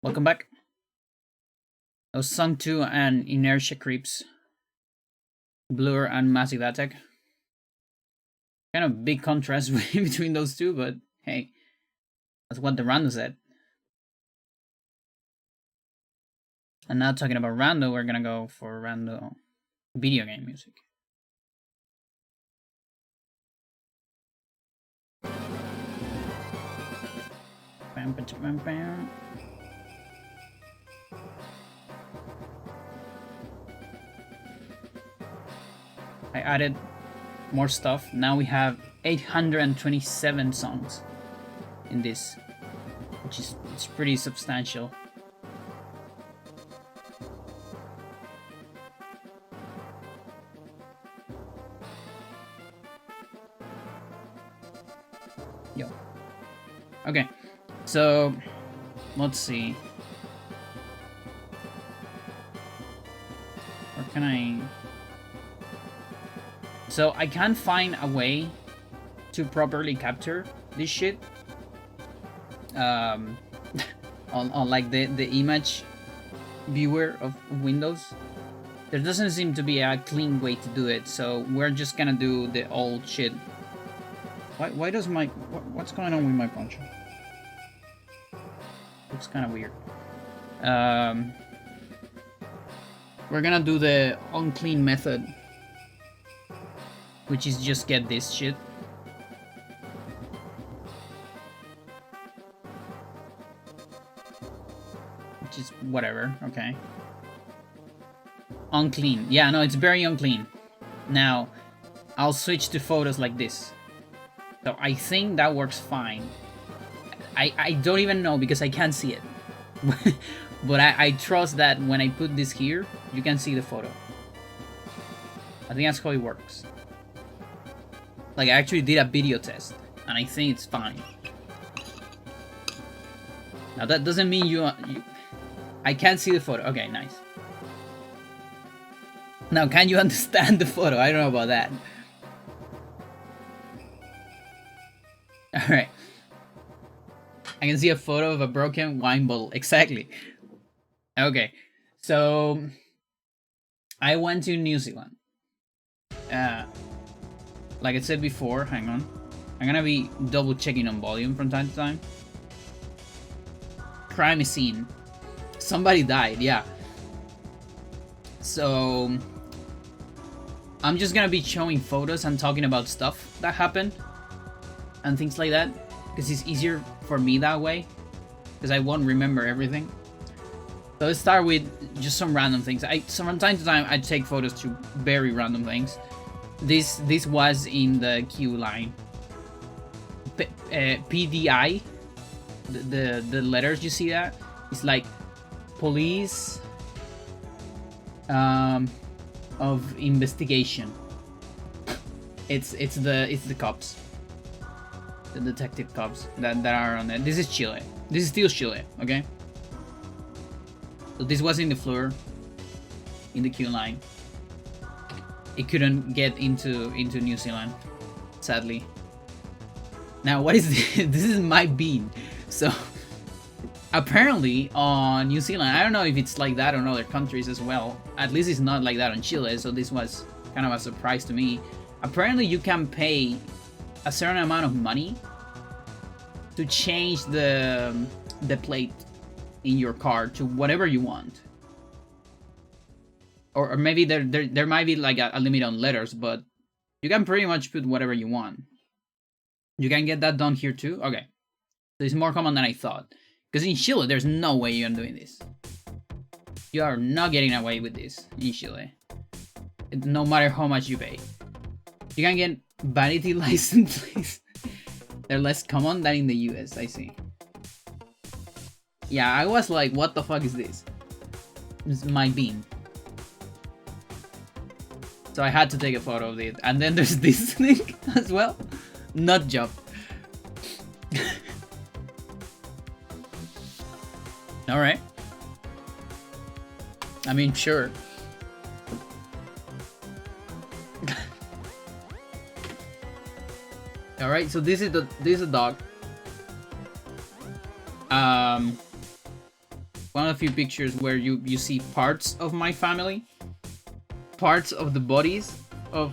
Welcome back. That was Song 2 and Inertia Creeps. Blur and Massive Attack. Kind of big contrast between those two, but hey, that's what the rando said. And now talking about rando, we're gonna go for rando video game music. Bam, bam, bam, bam. I added more stuff. Now we have 827 songs in this, which is it's pretty substantial. Yo. Okay, so let's see. Where can I? So I can't find a way to properly capture this shit. On like the image viewer of Windows. There doesn't seem to be a clean way to do it, so we're just gonna do the old shit. Why does my what's going on with my poncho? Looks kind of weird. We're gonna do the unclean method, which is just get this shit. Which is whatever, okay. Unclean. Yeah, no, it's very unclean. Now, I'll switch to photos like this. So I think that works fine. I don't even know because I can't see it. But I trust that when I put this here, you can see the photo. I think that's how it works. Like, I actually did a video test, and I think it's fine. Now, that doesn't mean you I can't see the photo. Okay, nice. Now, can you understand the photo? I don't know about that. Alright. I can see a photo of a broken wine bottle. Exactly. Okay, so I went to New Zealand. Like I said before, hang on. I'm gonna be double checking on volume from time to time. Crime scene. Somebody died, yeah. So I'm just gonna be showing photos and talking about stuff that happened and things like that, because it's easier for me that way, because I won't remember everything. So let's start with just some random things. So from time to time I take photos to very random things. This was in the queue line. PDI, the letters, you see that? It's like police of investigation. It's the cops, the detective cops that are on it. This is Chile. This is still Chile, okay? So this was in the floor, in the queue line. It couldn't get into New Zealand, sadly. Now, what is this? This is my bean. So apparently on New Zealand, I don't know if it's like that on other countries as well. At least it's not like that on Chile, so this was kind of a surprise to me. Apparently you can pay a certain amount of money to change the plate in your car to whatever you want. Or maybe there might be like a limit on letters, but you can pretty much put whatever you want. You can get that done here too? Okay. So it's more common than I thought. Because in Chile, there's no way you're doing this. You are not getting away with this in Chile. No matter how much you pay. You can get vanity license plates. They're less common than in the US, I see. Yeah, I was like, what the fuck is this? It's my bean. So I had to take a photo of it. And then there's this thing as well. Nut job. Alright. I mean, sure. Alright, so this is a dog. One of the few pictures where you see parts of my family, parts of the bodies of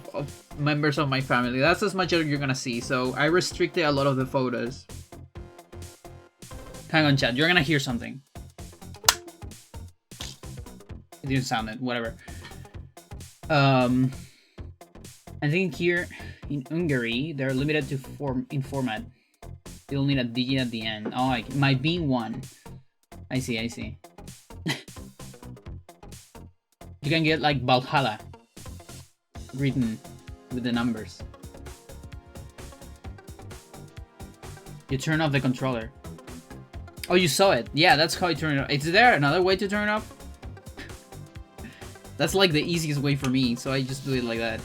members of my family. That's as much as you're gonna see. So I restricted a lot of the photos. Hang on, chat. You're gonna hear something. It didn't sound it. Whatever. I think here in Hungary they're limited to format. You'll need a digit at the end. Oh, it might be 1. I see. You can get like Valhalla written with the numbers. You turn off the controller. Oh, you saw it. Yeah, that's how you turn it off. Is there another way to turn it off? That's like the easiest way for me, so I just do it like that.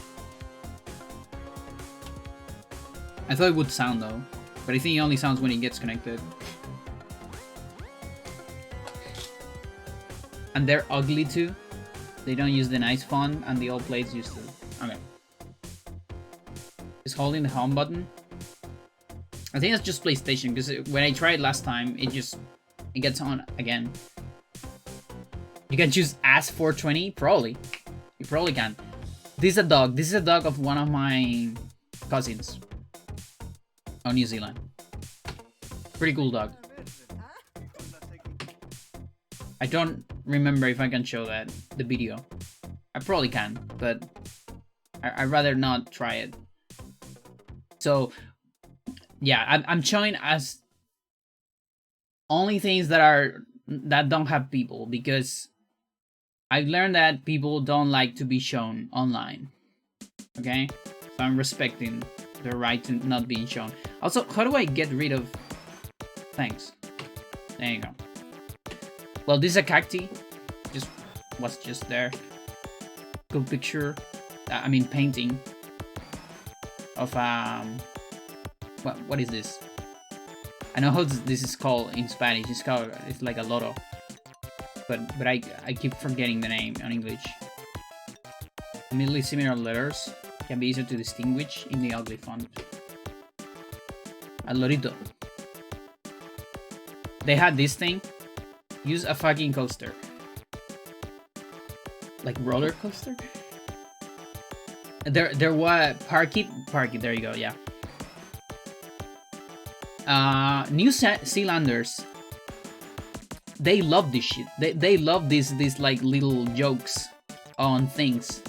I thought it would sound though, but I think it only sounds when it gets connected. And they're ugly too. They don't use the nice font, and the old plates used to. Okay. Just holding the home button. I think it's just PlayStation, because when I tried last time, it gets on again. You can choose as 420? Probably. You probably can. This is a dog. This is a dog of one of my cousins. Oh, New Zealand. Pretty cool dog. I don't remember if I can show the video. I probably can, but I'd rather not try it. So, yeah, I'm showing as only things that don't have people, because I've learned that people don't like to be shown online. Okay? So I'm respecting the right to not being shown. Also, how do I get rid of... Thanks. There you go. Well, this is a cacti. Was just there. Good picture. I mean, painting. Of, what is this? I know how this is called in Spanish. It's like a loro. But I keep forgetting the name in English. Immediately similar letters can be easier to distinguish in the ugly font. A lorito. They had this thing. Use a fucking coaster. Like roller coaster? There was park it, there you go, yeah. New Zealanders, they love this shit. They love these like little jokes on things,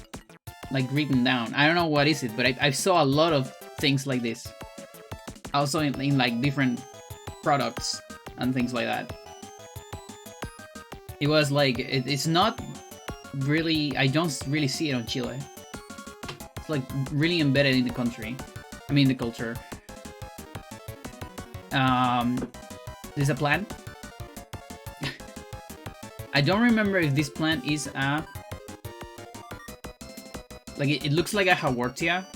like written down. I don't know what is it, but I saw a lot of things like this. Also in like different products and things like that. It was like it's not really. I don't really see it on Chile. It's like really embedded in the country. I mean the culture. There's a plant. I don't remember if this plant is a... Like, it looks like a Haworthia.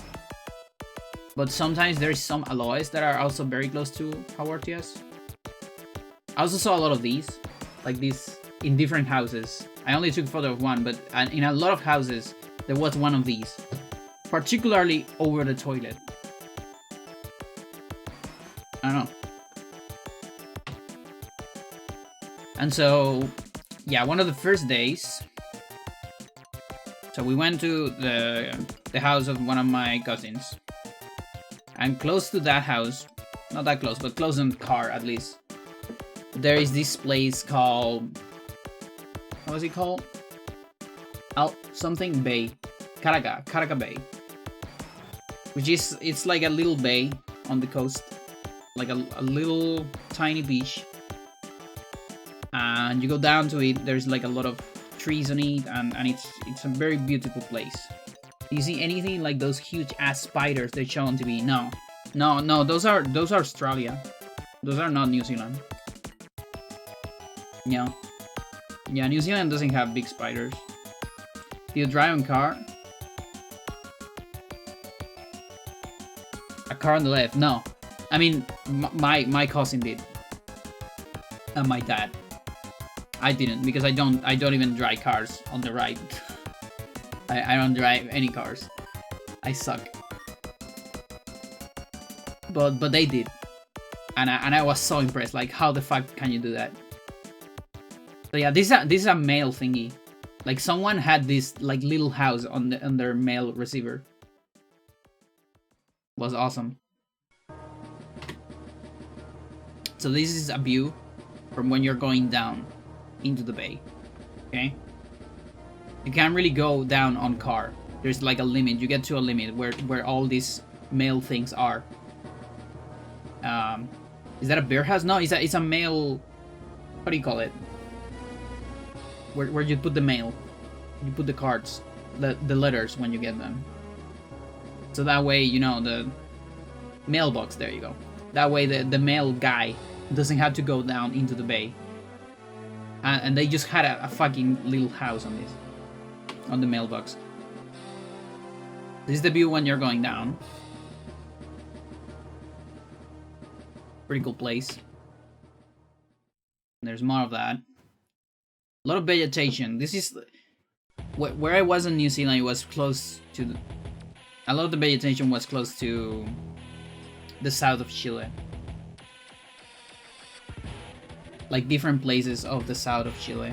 But sometimes there's some aloes that are also very close to Haworthias. I also saw a lot of these. Like these in different houses. I only took a photo of one, but in a lot of houses, there was one of these. Particularly over the toilet. I don't know. And so, yeah, one of the first days, so we went to the house of one of my cousins. And close to that house, not that close, but close in the car at least, there is this place called, what was it called? Something Bay. Caraca Bay. Which is, it's like a little bay on the coast. Like a little tiny beach. And you go down to it, there's like a lot of trees on it, and it's a very beautiful place. Do you see anything like those huge ass spiders they show on TV? No, those are Australia. Those are not New Zealand. Yeah, New Zealand doesn't have big spiders. Do you drive a car? A car on the left? No. I mean, my cousin did. And my dad. I didn't, because I don't even drive cars on the right. I don't drive any cars. I suck. But they did. And I was so impressed. Like, how the fuck can you do that? So yeah, this is a mail thingy. Like someone had this like little house on their mail receiver. Was awesome. So this is a view from when you're going down into the bay. Okay? You can't really go down on car. There's like a limit. You get to a limit where all these mail things are. Is that a bear house? No, it's a mail. What do you call it? Where you put the mail, you put the cards, the letters when you get them. So that way, you know, the mailbox. There you go. That way, the mail guy doesn't have to go down into the bay. And they just had a fucking little house on the mailbox. This is the view when you're going down. Pretty cool place. There's more of that. A lot of vegetation. This is where I was in New Zealand. It was close to a lot of the vegetation was close to the south of Chile. Like different places of the south of Chile.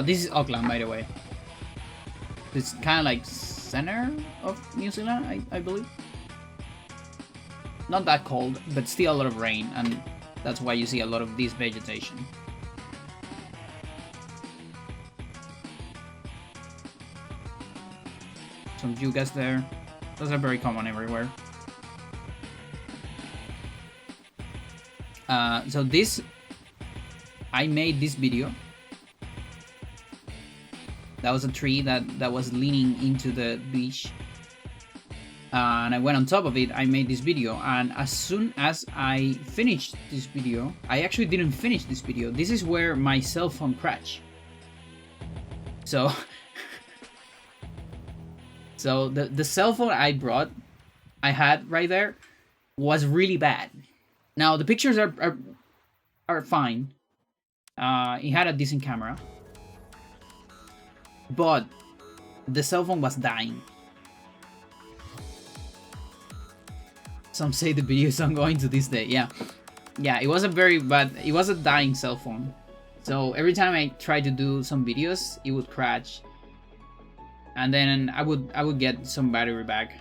This is Auckland, by the way. It's kind of like center of New Zealand, I believe. Not that cold, but still a lot of rain, and that's why you see a lot of this vegetation. Some yuccas there. Those are very common everywhere. So this, I made this video. That was a tree that was leaning into the beach. And I went on top of it, I made this video. And as soon as I finished this video, I actually didn't finish this video. This is where my cell phone crashed. So, so the cell phone I had right there was really bad. Now the pictures are fine. It had a decent camera. But the cell phone was dying. Some say the video is ongoing to this day. Yeah, it was a very bad. It was a dying cell phone. So every time I tried to do some videos, it would crash. And then I would get some battery back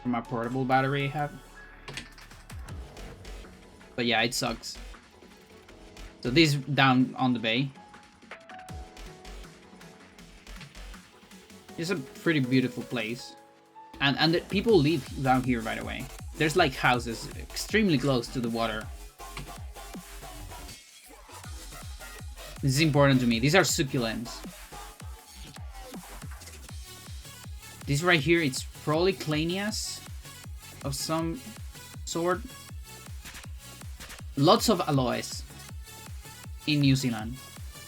from a portable battery I have. But yeah, it sucks. So this is down on the bay. It's a pretty beautiful place. And the people live down here, by the way. There's like houses extremely close to the water. This is important to me. These are succulents. This right here, it's probably Clanias of some sort. Lots of aloes in New Zealand.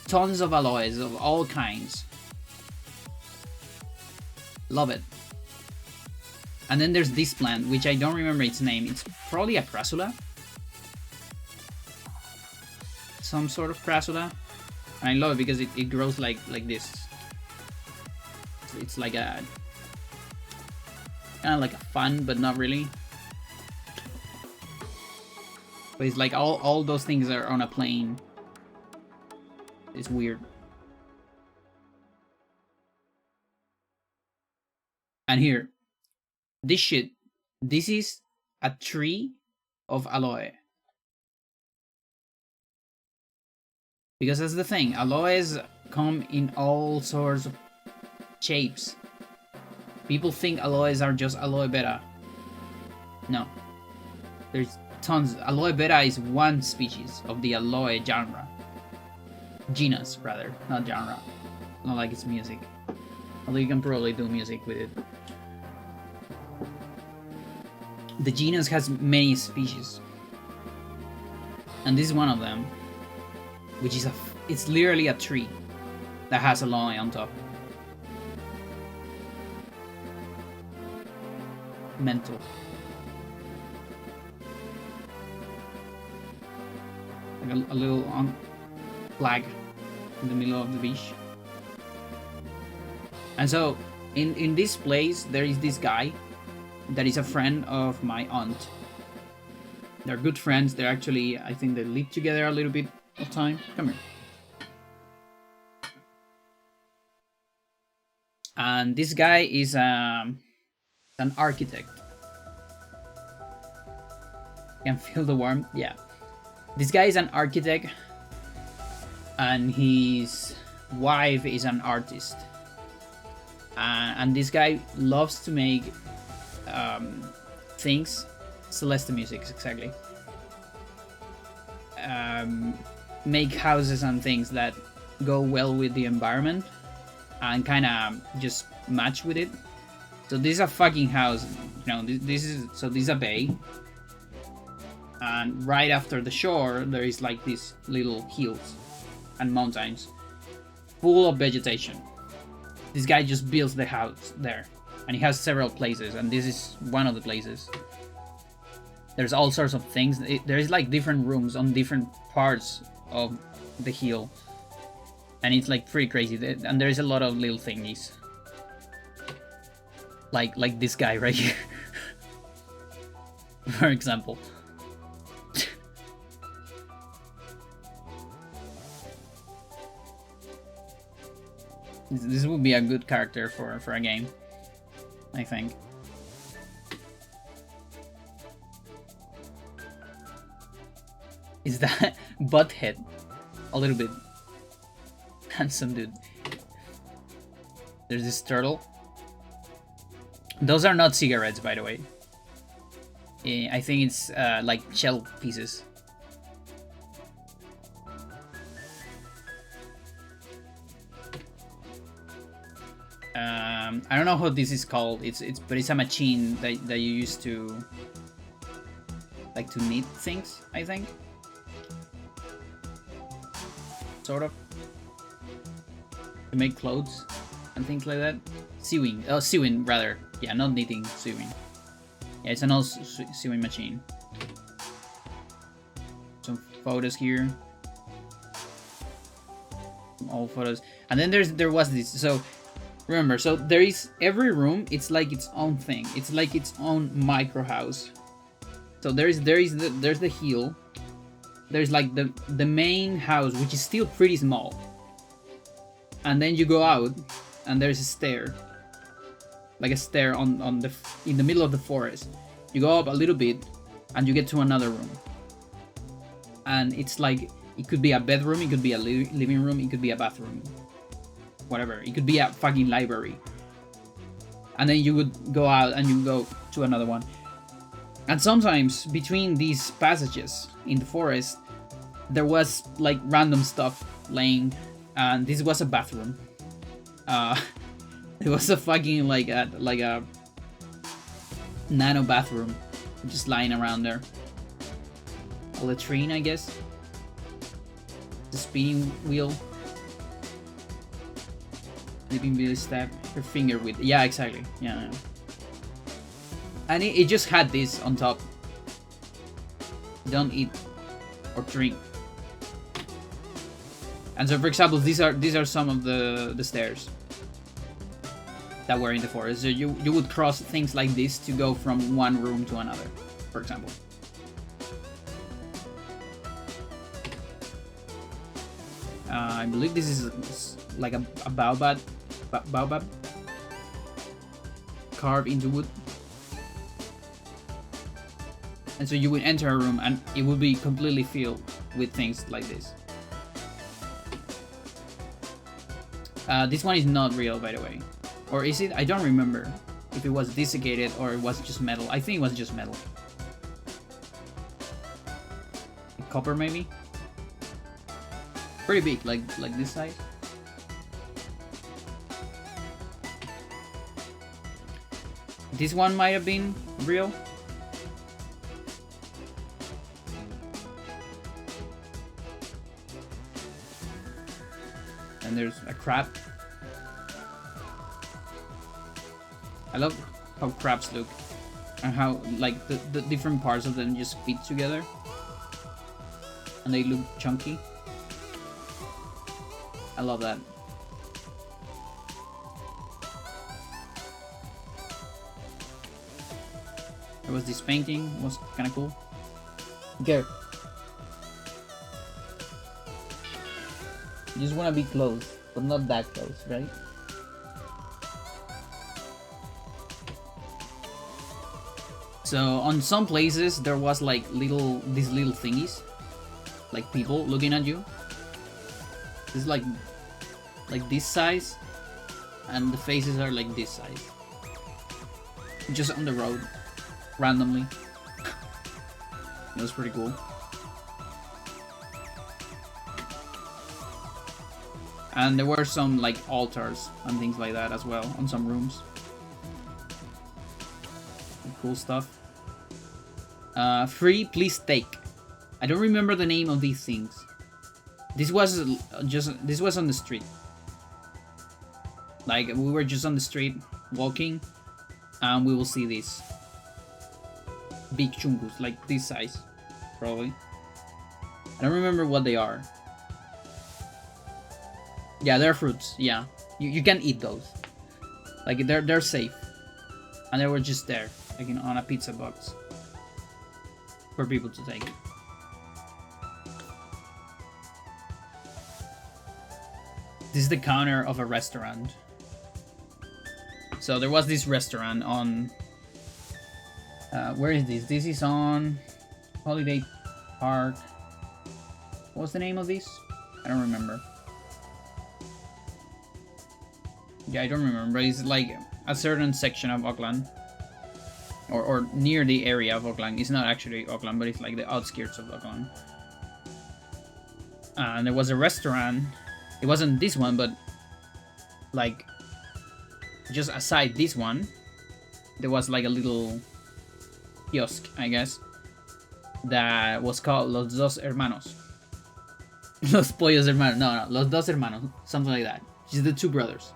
Tons of aloes of all kinds. Love it. And then there's this plant, which I don't remember its name. It's probably a crassula. Some sort of crassula. And I love it because it grows like this. It's like a kind of like a fun, but not really. But it's like all those things are on a plane. It's weird. And here, this is a tree of aloe. Because that's the thing, aloes come in all sorts of shapes. People think aloes are just aloe vera. No. There's tons. Aloe vera is one species of the aloe genre. Genus, rather, not genre. Not like it's music. Although you can probably do music with it. The genus has many species. And this is one of them. Which is it's literally a tree that has aloe on top. Mental. Like a little flag in the middle of the beach. And so, in this place, there is this guy that is a friend of my aunt. They're good friends. They're actually, I think they live together a little bit of time. Come here. And this guy is an architect. Can feel the warmth. Yeah. This guy is an architect, and his wife is an artist. And this guy loves to make things. Celeste music, exactly. Make houses and things that go well with the environment and kind of just match with it. So this is a fucking house, you know. This is a bay, and right after the shore there is like these little hills and mountains full of vegetation. This guy just builds the house there, and he has several places, and this is one of the places. There's all sorts of things. There's like different rooms on different parts of the hill, and it's like pretty crazy. And there's a lot of little thingies, like this guy right here, for example. This would be a good character for a game, I think. Is that Butthead? A little bit. Handsome dude. There's this turtle. Those are not cigarettes, by the way. I think it's like shell pieces. I don't know how this is called. But it's a machine that you use to like to knit things, I think. Sort of. To make clothes and things like that. Sewing. Oh, sewing rather. Yeah, not knitting, sewing. Yeah, it's an old sewing machine. Some photos here. Some old photos. And then there was this. So remember, so there is every room. It's like its own thing. It's like its own micro house. So there's the hill. There's like the main house, which is still pretty small. And then you go out, and there's a stair. Like a stair in the middle of the forest. You go up a little bit, and you get to another room. And it's like, it could be a bedroom, it could be a living room, it could be a bathroom. Whatever. It could be a fucking library. And then you would go out and you go to another one. And sometimes between these passages in the forest, there was like random stuff laying, and this was a bathroom. It was a fucking like a nano bathroom, just lying around there. A latrine, I guess. The spinning wheel. Sleeping Beauty stab her finger with. Yeah, exactly. Yeah. And it just had this on top. Don't eat or drink. And so, for example, these are some of the stairs that were in the forest. So you would cross things like this to go from one room to another, for example. I believe this is like a baobab carved into wood. And so you would enter a room and it would be completely filled with things like this. This one is not real, by the way. Or is it? I don't remember if it was desiccated or it was just metal. I think it was just metal. Copper, maybe? Pretty big, like this size. This one might have been real. And there's a crab. I love how crabs look and how like the different parts of them just fit together and they look chunky. I love that. There was this painting, it was kind of cool. Go. You just wanna be close, but not that close, right? So on some places there was like these little thingies, like people looking at you. It's like this size, and the faces are like this size. Just on the road, randomly. That was pretty cool. And there were some like altars and things like that as well on some rooms. Cool stuff. Free, please take. I don't remember the name of these things. This was on the street. Like we were just on the street walking, and we will see these big chungus, like this size, probably. I don't remember what they are. Yeah, they're fruits. Yeah, you can eat those. Like they're safe, and they were just there, like on a pizza box for people to take. This is the counter of a restaurant. So there was this restaurant on. Where is this? This is on Holiday Park. What's the name of this? I don't remember. Yeah, I don't remember. It's like a certain section of Auckland. Or near the area of Auckland. It's not actually Auckland, but it's like the outskirts of Auckland. And there was a restaurant. It wasn't this one, but like just aside this one, there was like a little kiosk, I guess, that was called Los Dos Hermanos. Los Pollos Hermanos. No, Los Dos Hermanos. Something like that. Just the two brothers.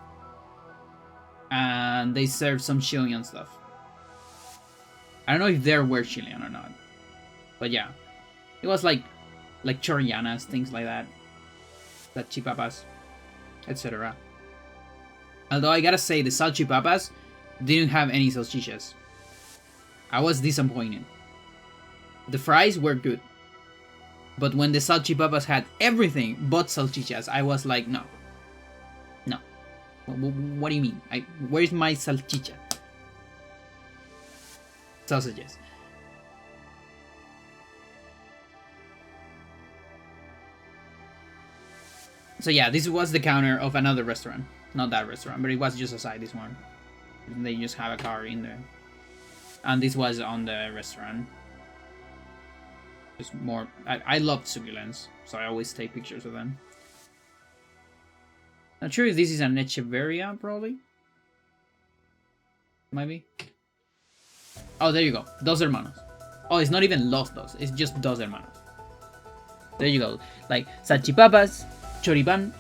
And they served some Chilean stuff. I don't know if they were Chilean or not. But yeah. It was like chorianas, things like that. Salchipapas, etc. Although I gotta say, the salchipapas didn't have any salchichas. I was disappointed. The fries were good. But when the salchipapas had everything but salchichas, I was like, no. No. What do you mean? Where's my salchicha? Sausages. So yeah, this was the counter of another restaurant. Not that restaurant, but it was just aside this one. They just have a car in there. And this was on the restaurant. Just more... I love succulents, so I always take pictures of them. Not sure if this is an Echeverria, probably. Maybe. Oh, there you go. Dos Hermanos. Oh, it's not even Los Dos. It's just Dos Hermanos. There you go. Like, salchipapas, choripan,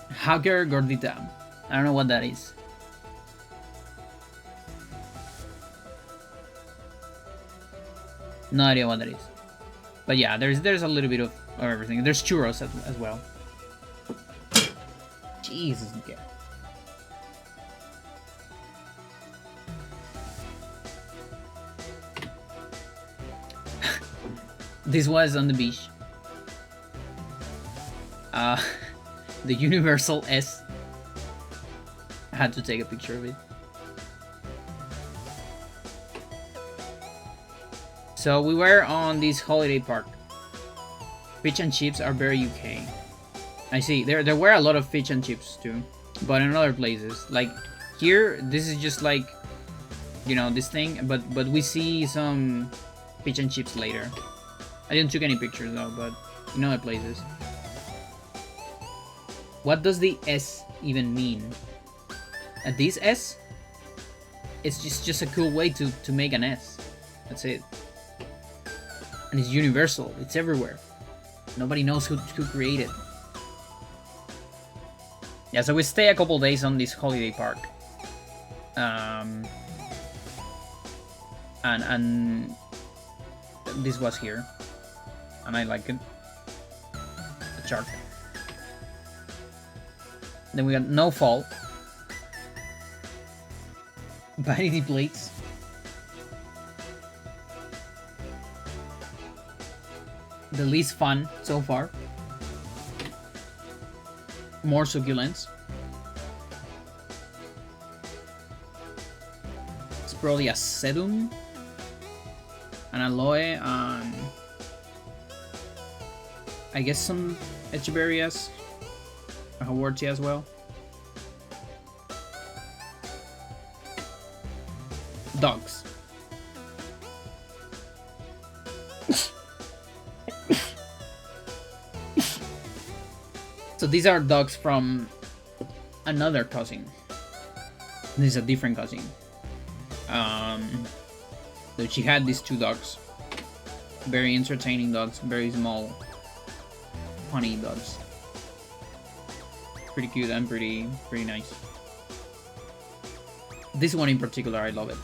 hacker gordita. I don't know what that is. No idea what that is. But yeah, there's a little bit of everything. There's churros as well. Jesus, yeah. This was on the beach. The Universal S. I had to take a picture of it. So we were on this holiday park. Fish and chips are very UK. I see. There were a lot of fish and chips too, but in other places, like here, this is just like, you know, this thing. But we see some fish and chips later. I didn't take any pictures though, but in other places. What does the S even mean? This S? It's just a cool way to make an S. That's it. And it's universal. It's everywhere. Nobody knows who created. Yeah, so we stay a couple days on this holiday park. And this was here. And I like it. The shark. Then we got No Fall. Vanity plates. the least fun so far. More succulents. It's probably a sedum, an aloe, and I guess some echeverias, a haworthia as well. Dogs. So these are dogs from another cousin. This is a different cousin. So she had these two dogs. Very entertaining dogs, very small, funny dogs. Pretty cute and pretty nice. This one in particular, I love it.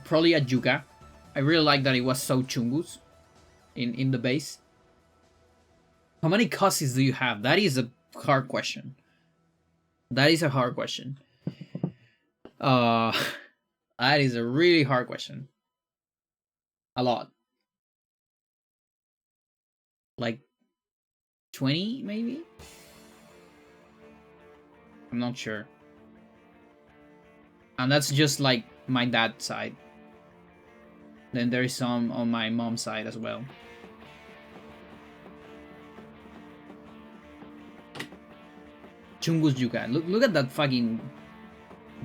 Probably a Yuga. I really like that it was so chungus in the base. How many cousins do you have? That is a hard question. That is a hard question. That is a really hard question. A lot. Like 20 maybe? I'm not sure. And that's just like my dad's side. Then there is some on my mom's side as well. Chungus Yuga. Look at that fucking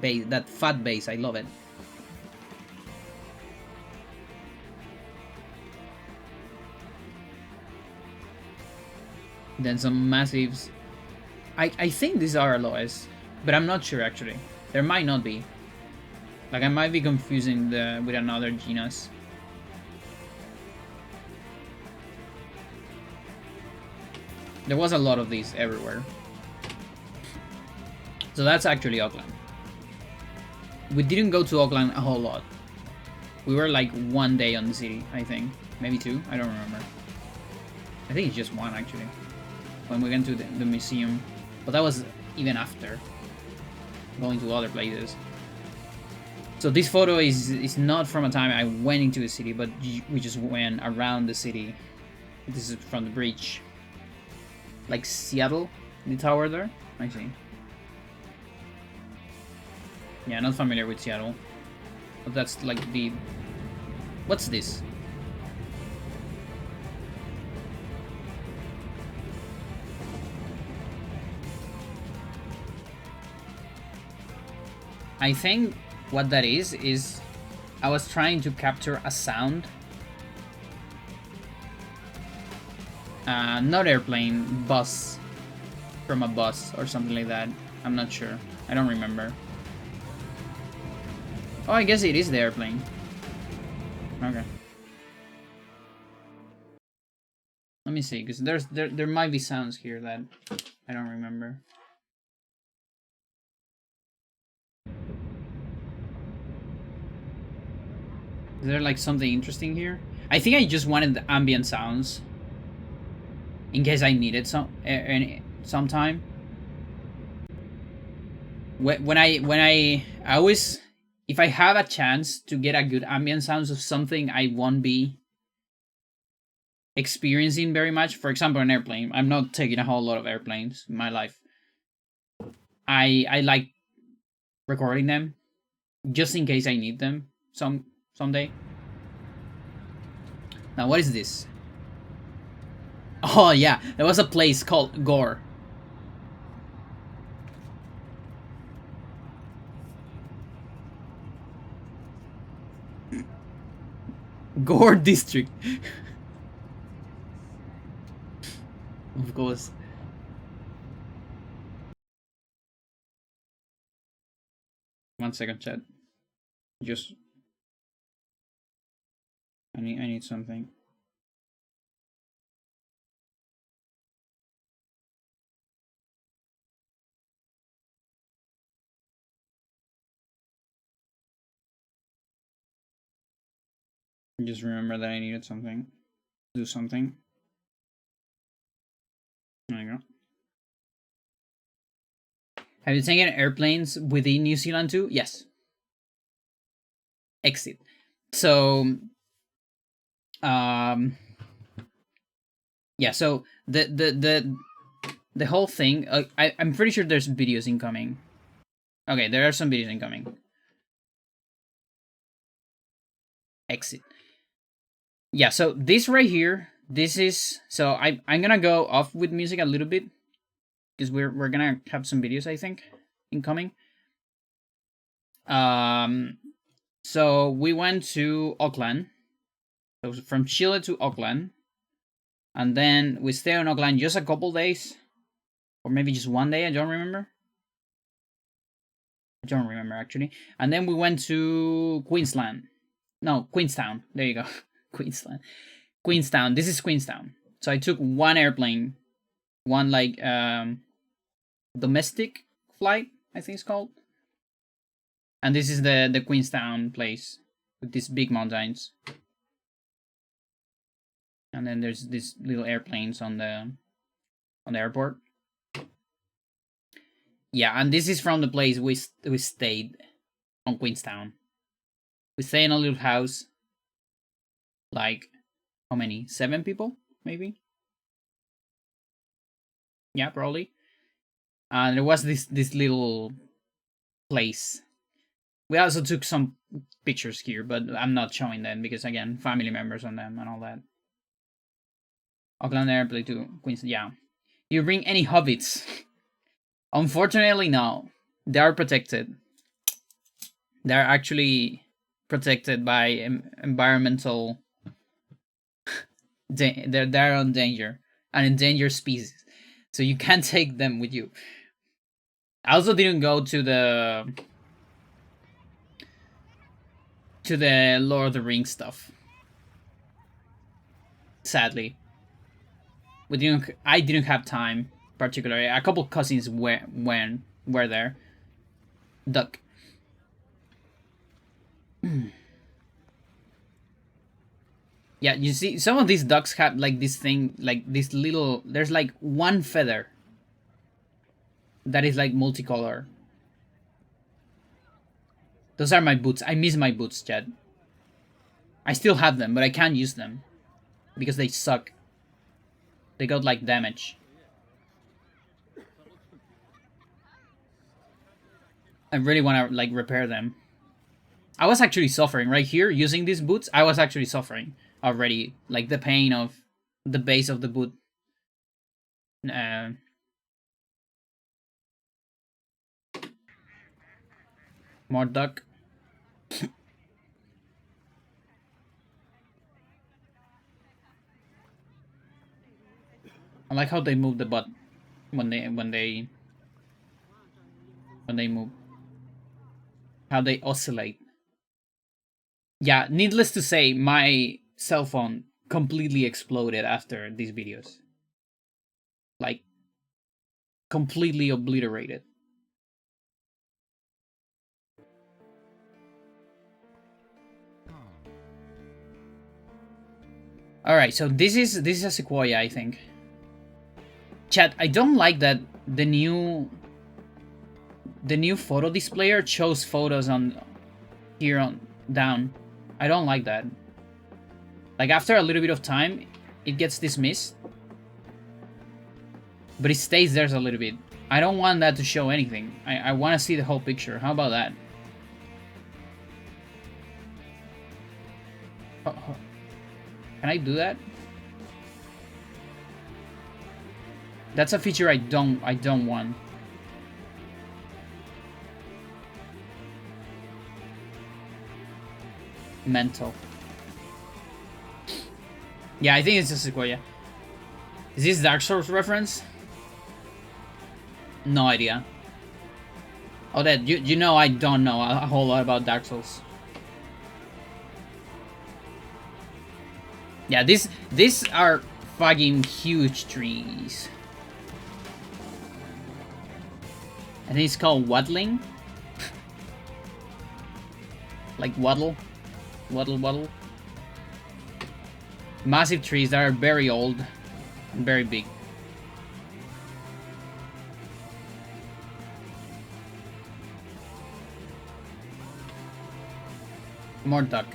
base, that fat base. I love it. Then some massives. I think these are aloes, but I'm not sure actually. There might not be. Like I might be confusing with another genus. There was a lot of these everywhere. So that's actually Auckland. We didn't go to Auckland a whole lot. We were like one day on the city, I think. Maybe two, I don't remember. I think it's just one actually. When we went to the museum. But that was even after going to other places. So this photo is not from a time I went into the city, but we just went around the city. This is from the bridge. Like Seattle, the tower there? I see. Yeah, not familiar with Seattle. But that's like the... What's this? I think what that is I was trying to capture a sound. Not airplane, bus. From a bus or something like that. I'm not sure. I don't remember. Oh, I guess it is the airplane. Okay. Let me see, because there might be sounds here that I don't remember. Is there like something interesting here? I think I just wanted the ambient sounds. In case I needed sometime. When I always, if I have a chance to get a good ambient sounds of something I won't be experiencing very much. For example, an airplane. I'm not taking a whole lot of airplanes in my life. I like recording them just in case I need them someday. Now what is this? Oh yeah, there was a place called Gore. Gore District. Of course. One second, chat. Just I need something. Just remember that I needed something. Do something. There you go. Have you taken airplanes within New Zealand too? Yes. exit. So um yeah, so the whole thing, I'm pretty sure there's videos incoming. Okay, there are some videos incoming. Exit. Yeah, so this right here, this is, so I'm gonna go off with music a little bit because we're gonna have some videos, I think, incoming. um so we went to Auckland, so from Chile to Auckland, and then we stayed in Auckland just a couple days, or maybe just one day. I don't remember actually. And then we went to Queensland. No, Queenstown. There you go. Queensland. Queenstown. This is Queenstown. So I took one airplane, one like domestic flight, I think it's called. And this is the Queenstown place with these big mountains. And then there's these little airplanes on the airport. Yeah, and this is from the place we stayed on Queenstown. We stay in a little house, like how many? 7 people, maybe. Yeah, probably. And there was this little place. We also took some pictures here, but I'm not showing them because again, family members on them and all that. Auckland Airport to Queensland. Yeah. Do you bring any hobbits? Unfortunately, no. They are protected. They're actually protected by environmental. They're on danger, an endangered species, so you can't take them with you. I also didn't go to the Lord of the Rings stuff. Sadly, I didn't have time. Particularly, a couple cousins were there. Duck. Yeah, you see, some of these ducks have like this thing, like this little. There's like one feather that is like multicolor. Those are my boots. I miss my boots, Chad. I still have them, but I can't use them because they suck. They got like damage. I really want to like repair them. I was actually suffering right here using these boots. I was actually suffering already, like the pain of the base of the boot. More duck. I like how they move the butt when they move. How they oscillate. Yeah, needless to say, my cell phone completely exploded after these videos. Like, completely obliterated. Alright, so this is a sequoia, I think. Chat, I don't like that the new photo displayer shows photos on here on down. I don't like that. Like after a little bit of time, it gets dismissed. But it stays there a little bit. I don't want that to show anything. I want to see the whole picture. How about that? Can I do that? That's a feature I don't want. Mental. Yeah, I think it's a sequoia. Is this Dark Souls reference? No idea. Oh, that you know I don't know a whole lot about Dark Souls. Yeah, these are fucking huge trees. I think it's called waddling. Like waddle. Waddle. Massive trees that are very old and very big. More duck.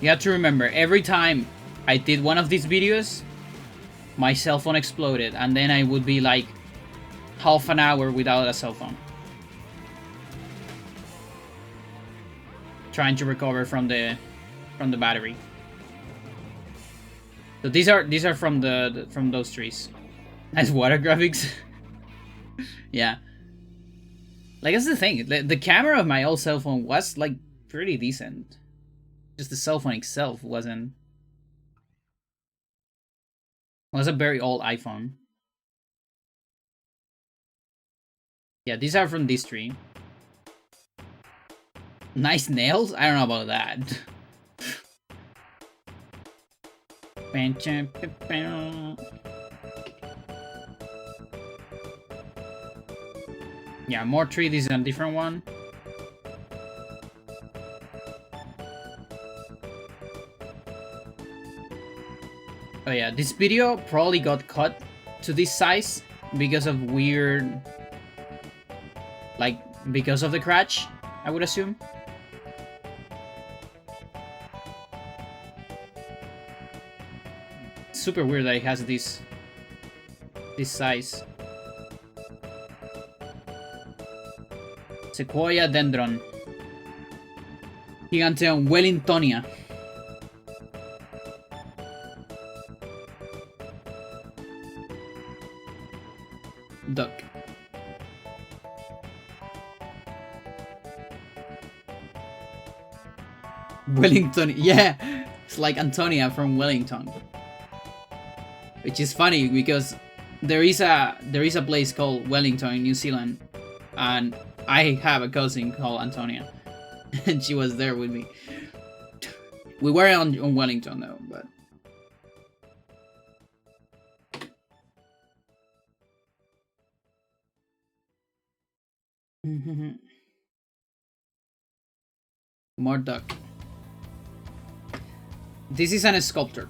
You have to remember, every time I did one of these videos, my cell phone exploded, and then I would be like half an hour without a cell phone. Trying to recover from the battery. So these are from from those trees. Nice water graphics. Yeah. Like, that's the thing. The camera of my old cell phone was like pretty decent. Just the cell phone itself wasn't. It was a very old iPhone. Yeah, these are from this tree. Nice nails? I don't know about that. Yeah, more tree. This is a different one. Oh yeah, this video probably got cut to this size because of weird... Like, because of the crash, I would assume. Super weird that it has this size. Sequoia dendron. Giganteon Wellingtonia. Duck. Wellington, yeah, it's like Antonia from Wellington, which is funny because there is a place called Wellington in New Zealand, and I have a cousin called Antonia, and she was there with me. We were on Wellington though, but. More duck. This is an sculptor.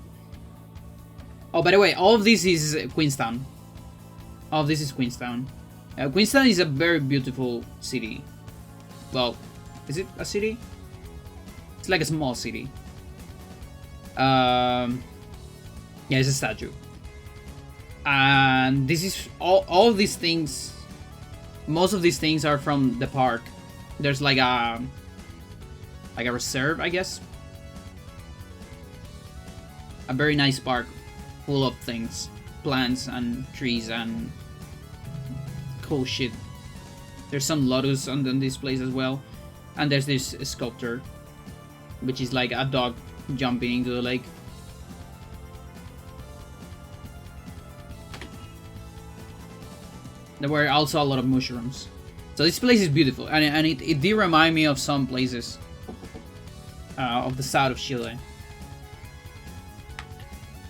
Oh, by the way, all of this is Queenstown. All of this is Queenstown. Queenstown is a very beautiful city. Well, is it a city? It's like a small city. Yeah, it's a statue. And this is all of these things. Most of these things are from the park. There's like a reserve, I guess. A very nice park full of things, plants and trees and cool shit. There's some lotus on this place as well, and there's this sculpture, which is like a dog jumping into the lake. There were also a lot of mushrooms. So this place is beautiful, and it did remind me of some places of the south of Chile.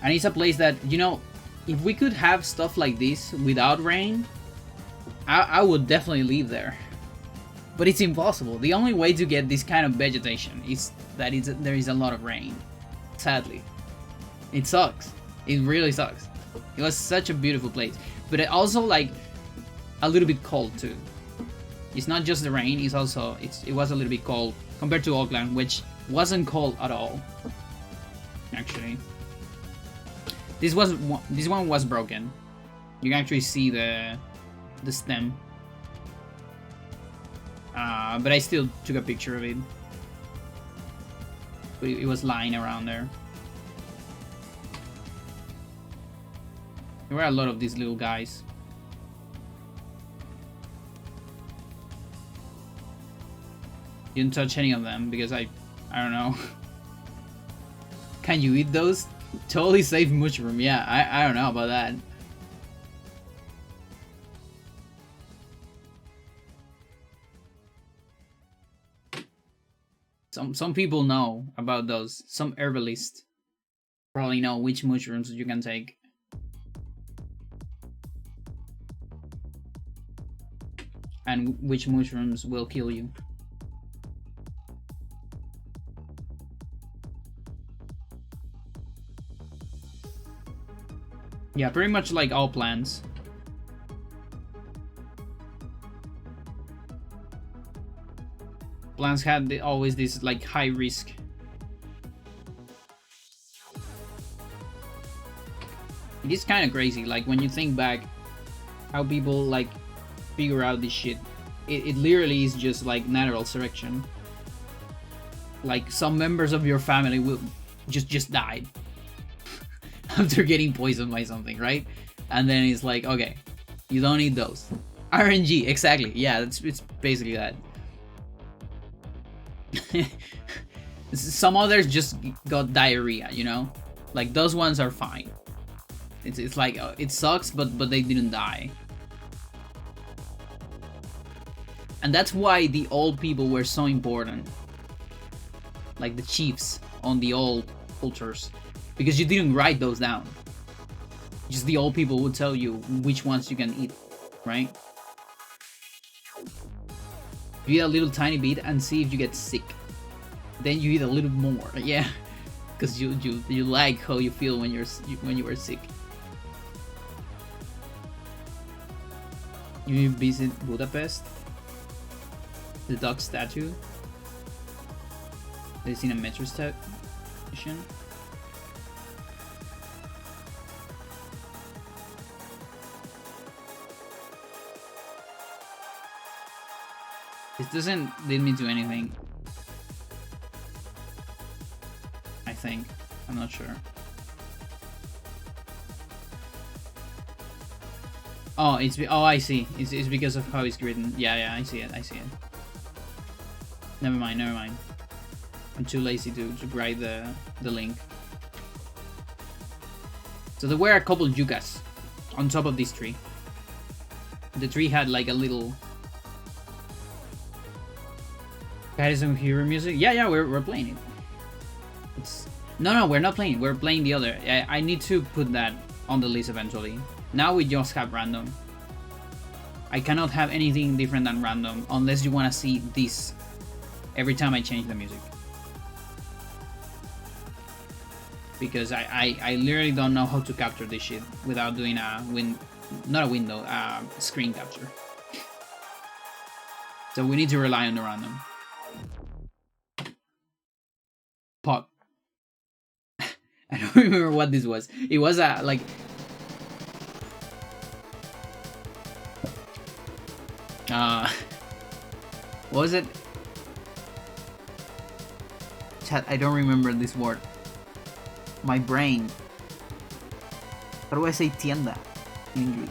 And it's a place that, you know, if we could have stuff like this without rain, I would definitely live there. But it's impossible. The only way to get this kind of vegetation is that there is a lot of rain. Sadly. It sucks. It really sucks. It was such a beautiful place. But it also, like, a little bit cold too. It's not just the rain, it's also it was a little bit cold compared to Auckland, which wasn't cold at all. Actually, this one was broken. You can actually see the stem. But I still took a picture of it. But it was lying around there. There were a lot of these little guys. Didn't touch any of them because I don't know. Can you eat those? Totally safe mushroom. Yeah, I don't know about that. Some people know about those. Some herbalists probably know which mushrooms you can take. And which mushrooms will kill you. Yeah, pretty much like all plants. plants had always this like high risk. It is kind of crazy, like when you think back how people like figure out this shit. It literally is just like natural selection. Like some members of your family will just died after getting poisoned by something, right? And then it's like, okay, you don't need those. RNG, exactly. Yeah, it's basically that. Some others just got diarrhea, you know? Like those ones are fine. It's like it sucks, but they didn't die. And that's why the old people were so important. Like the chiefs on the old cultures. Because you didn't write those down. Just the old people would tell you which ones you can eat, right? You eat a little tiny bit and see if you get sick. Then you eat a little more, yeah. Because you like how you feel when you were sick. You visit Budapest? The dog statue? Have you seen a metro station? This doesn't lead me to anything. I think. I'm not sure. Oh, I see. It's because of how it's written. Yeah, I see it. Never mind. I'm too lazy to write the link. So there were a couple yuccas on top of this tree. The tree had like a little. That is some hero music. Yeah, we're playing it. No, we're not playing. We're playing the other. I need to put that on the list eventually. Now we just have random. I cannot have anything different than random unless you want to see this every time I change the music. Because I literally don't know how to capture this shit without doing a screen capture. So we need to rely on the random. Pop. I don't remember what this was. It was a like. What was it? Chat, I don't remember this word. My brain. How do I say tienda in English?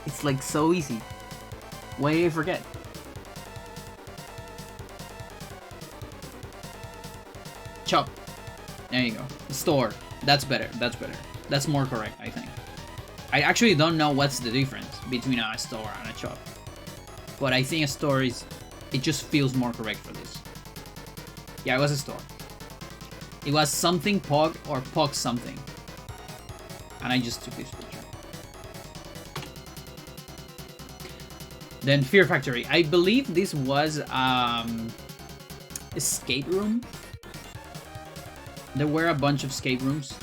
It's like so easy. Why did I forget? Shop. There you go. Store. That's better. That's more correct, I think. I actually don't know what's the difference between a store and a shop. But I think a store is... It just feels more correct for this. Yeah, it was a store. It was something Pog or Pog something. And I just took this picture. Then Fear Factory. I believe this was escape room. There were a bunch of escape rooms.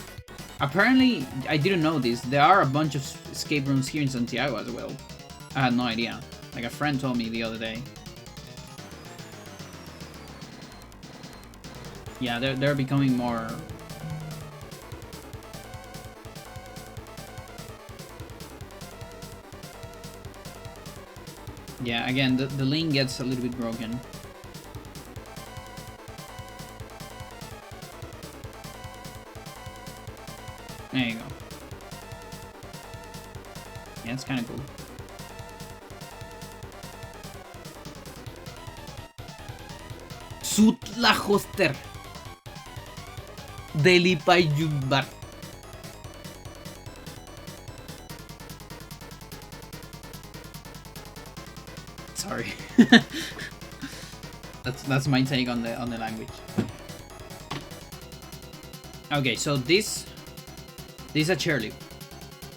Apparently, I didn't know this. There are a bunch of escape rooms here in Santiago as well. I had no idea. Like a friend told me the other day. Yeah, they're becoming more... Yeah, again, the link gets a little bit broken. There you go. Yeah, it's kind of cool. Sutla Hoster. Deli Payubar. Sorry. that's my take on the language. Okay, so this is a chairlift.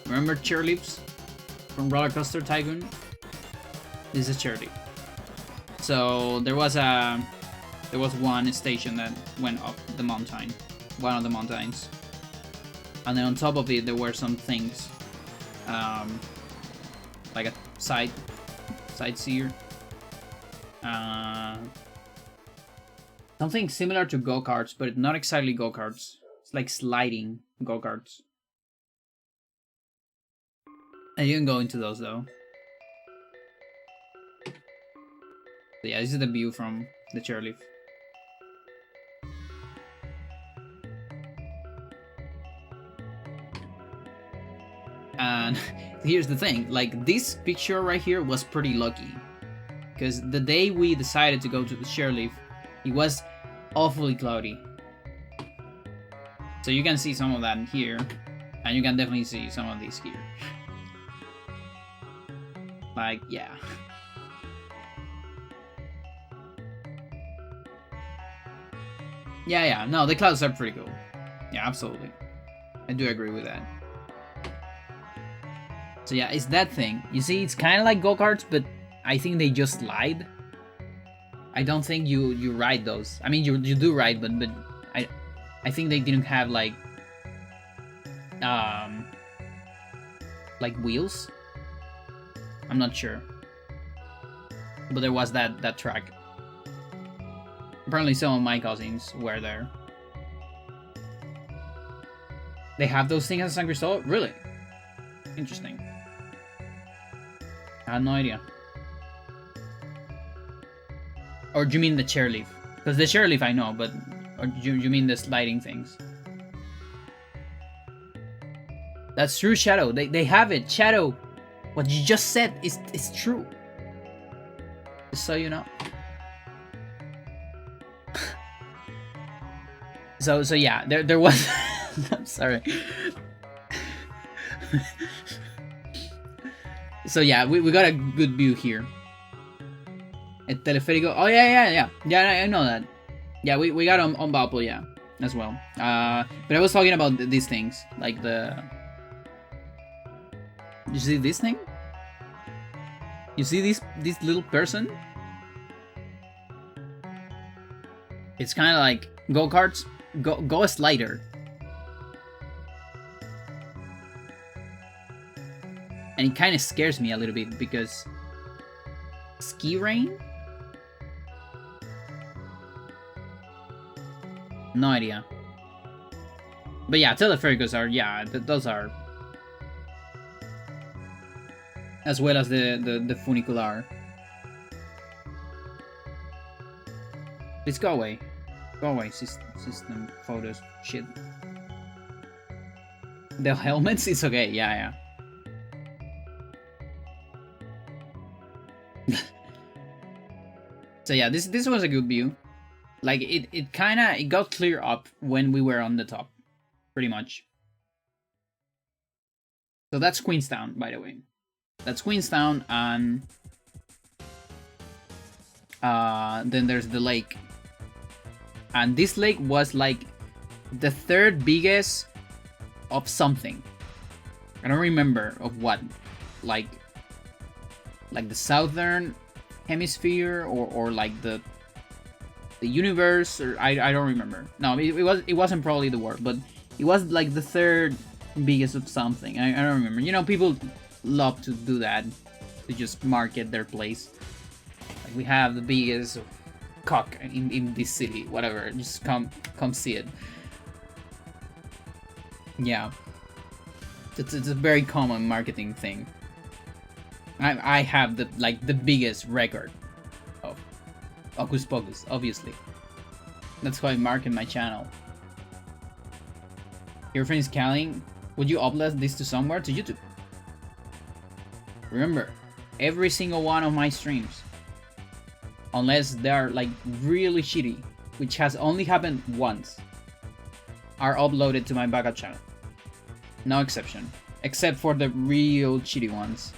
Remember chairlifts from Roller Coaster Tycoon? This is a chairlift. So there was one station that went up the mountain, one of the mountains, and then on top of it there were some things, like a sightseer, Something similar to go-karts, but not exactly go-karts. It's like sliding go-karts. I didn't go into those though. So yeah, this is the view from the chairlift. And here's the thing, like this picture right here was pretty lucky. Because the day we decided to go to the chairlift, it was awfully cloudy. So you can see some of that in here, and you can definitely see some of these here. Like, yeah. Yeah, no, the clouds are pretty cool. Yeah, absolutely. I do agree with that. So yeah, it's that thing. You see, it's kind of like go-karts, but I think they just slide. I don't think you ride those. I mean, you do ride, but I think they didn't have like wheels. I'm not sure, but there was that track. Apparently, some of my cousins were there. They have those things at San Cristobal? Really? Interesting. I had no idea. Or do you mean the chairlift? Because the chairlift I know, but or do you mean the sliding things? That's true, Shadow. They have it, Shadow. What you just said is true. Just so you know. So yeah, there was. I'm sorry. So yeah, we got a good view here. El teleférico. Oh yeah, I know that. Yeah, we got on Valpo, yeah, as well. But I was talking about these things, like the. You see this thing? You see this little person? It's kind of like go-karts. Go a slider. And it kind of scares me a little bit because ski rain? No idea. But yeah, telefericos are, yeah, those are. As well as the funicular. Please go away. Go away, system photos, shit. The helmets is okay, yeah. So yeah, this was a good view. Like it got clear up when we were on the top, pretty much. So that's Queenstown, by the way. That's Queenstown, and then there's the lake. And this lake was like the third biggest of something. I don't remember of what. Like the southern hemisphere or like the universe, or I don't remember. No, it wasn't probably the world, but it was like the third biggest of something. I don't remember. You know, people love to do that, to just market their place. Like we have the biggest cock in this city, whatever. Just come see it. Yeah, it's a very common marketing thing. I have the biggest record of Hocus Pocus, obviously. That's why I market my channel. Your friend's Calling, would you upload this to somewhere? To YouTube. Remember, every single one of my streams, unless they are like really shitty, which has only happened once, are uploaded to my backup channel. No exception. Except for the real shitty ones.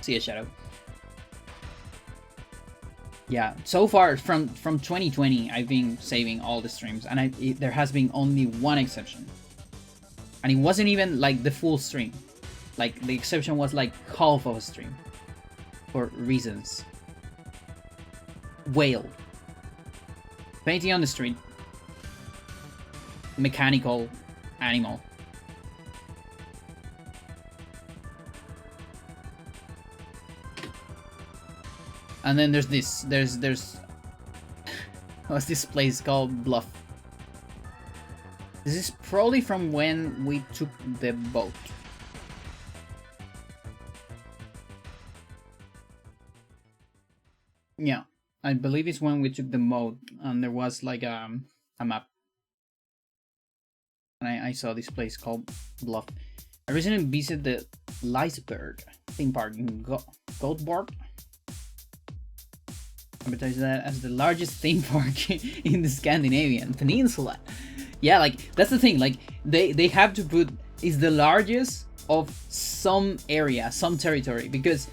See ya, Shadow. Yeah, so far from 2020, I've been saving all the streams, and there has been only one exception. And it wasn't even like the full stream. Like, the exception was like half of a stream. For reasons. Whale. Painting on the street. Mechanical animal. And then there's this. There's What's this place called? Bluff. This is probably from when we took the boat. Yeah, I believe it's when we took the boat and there was like a map. And I saw this place called Bluff. I recently visited the Liseberg theme park in Göteborg. Advertise that as the largest theme park in the Scandinavian peninsula. Yeah, like that's the thing. Like they have to put is the largest of some area, some territory, because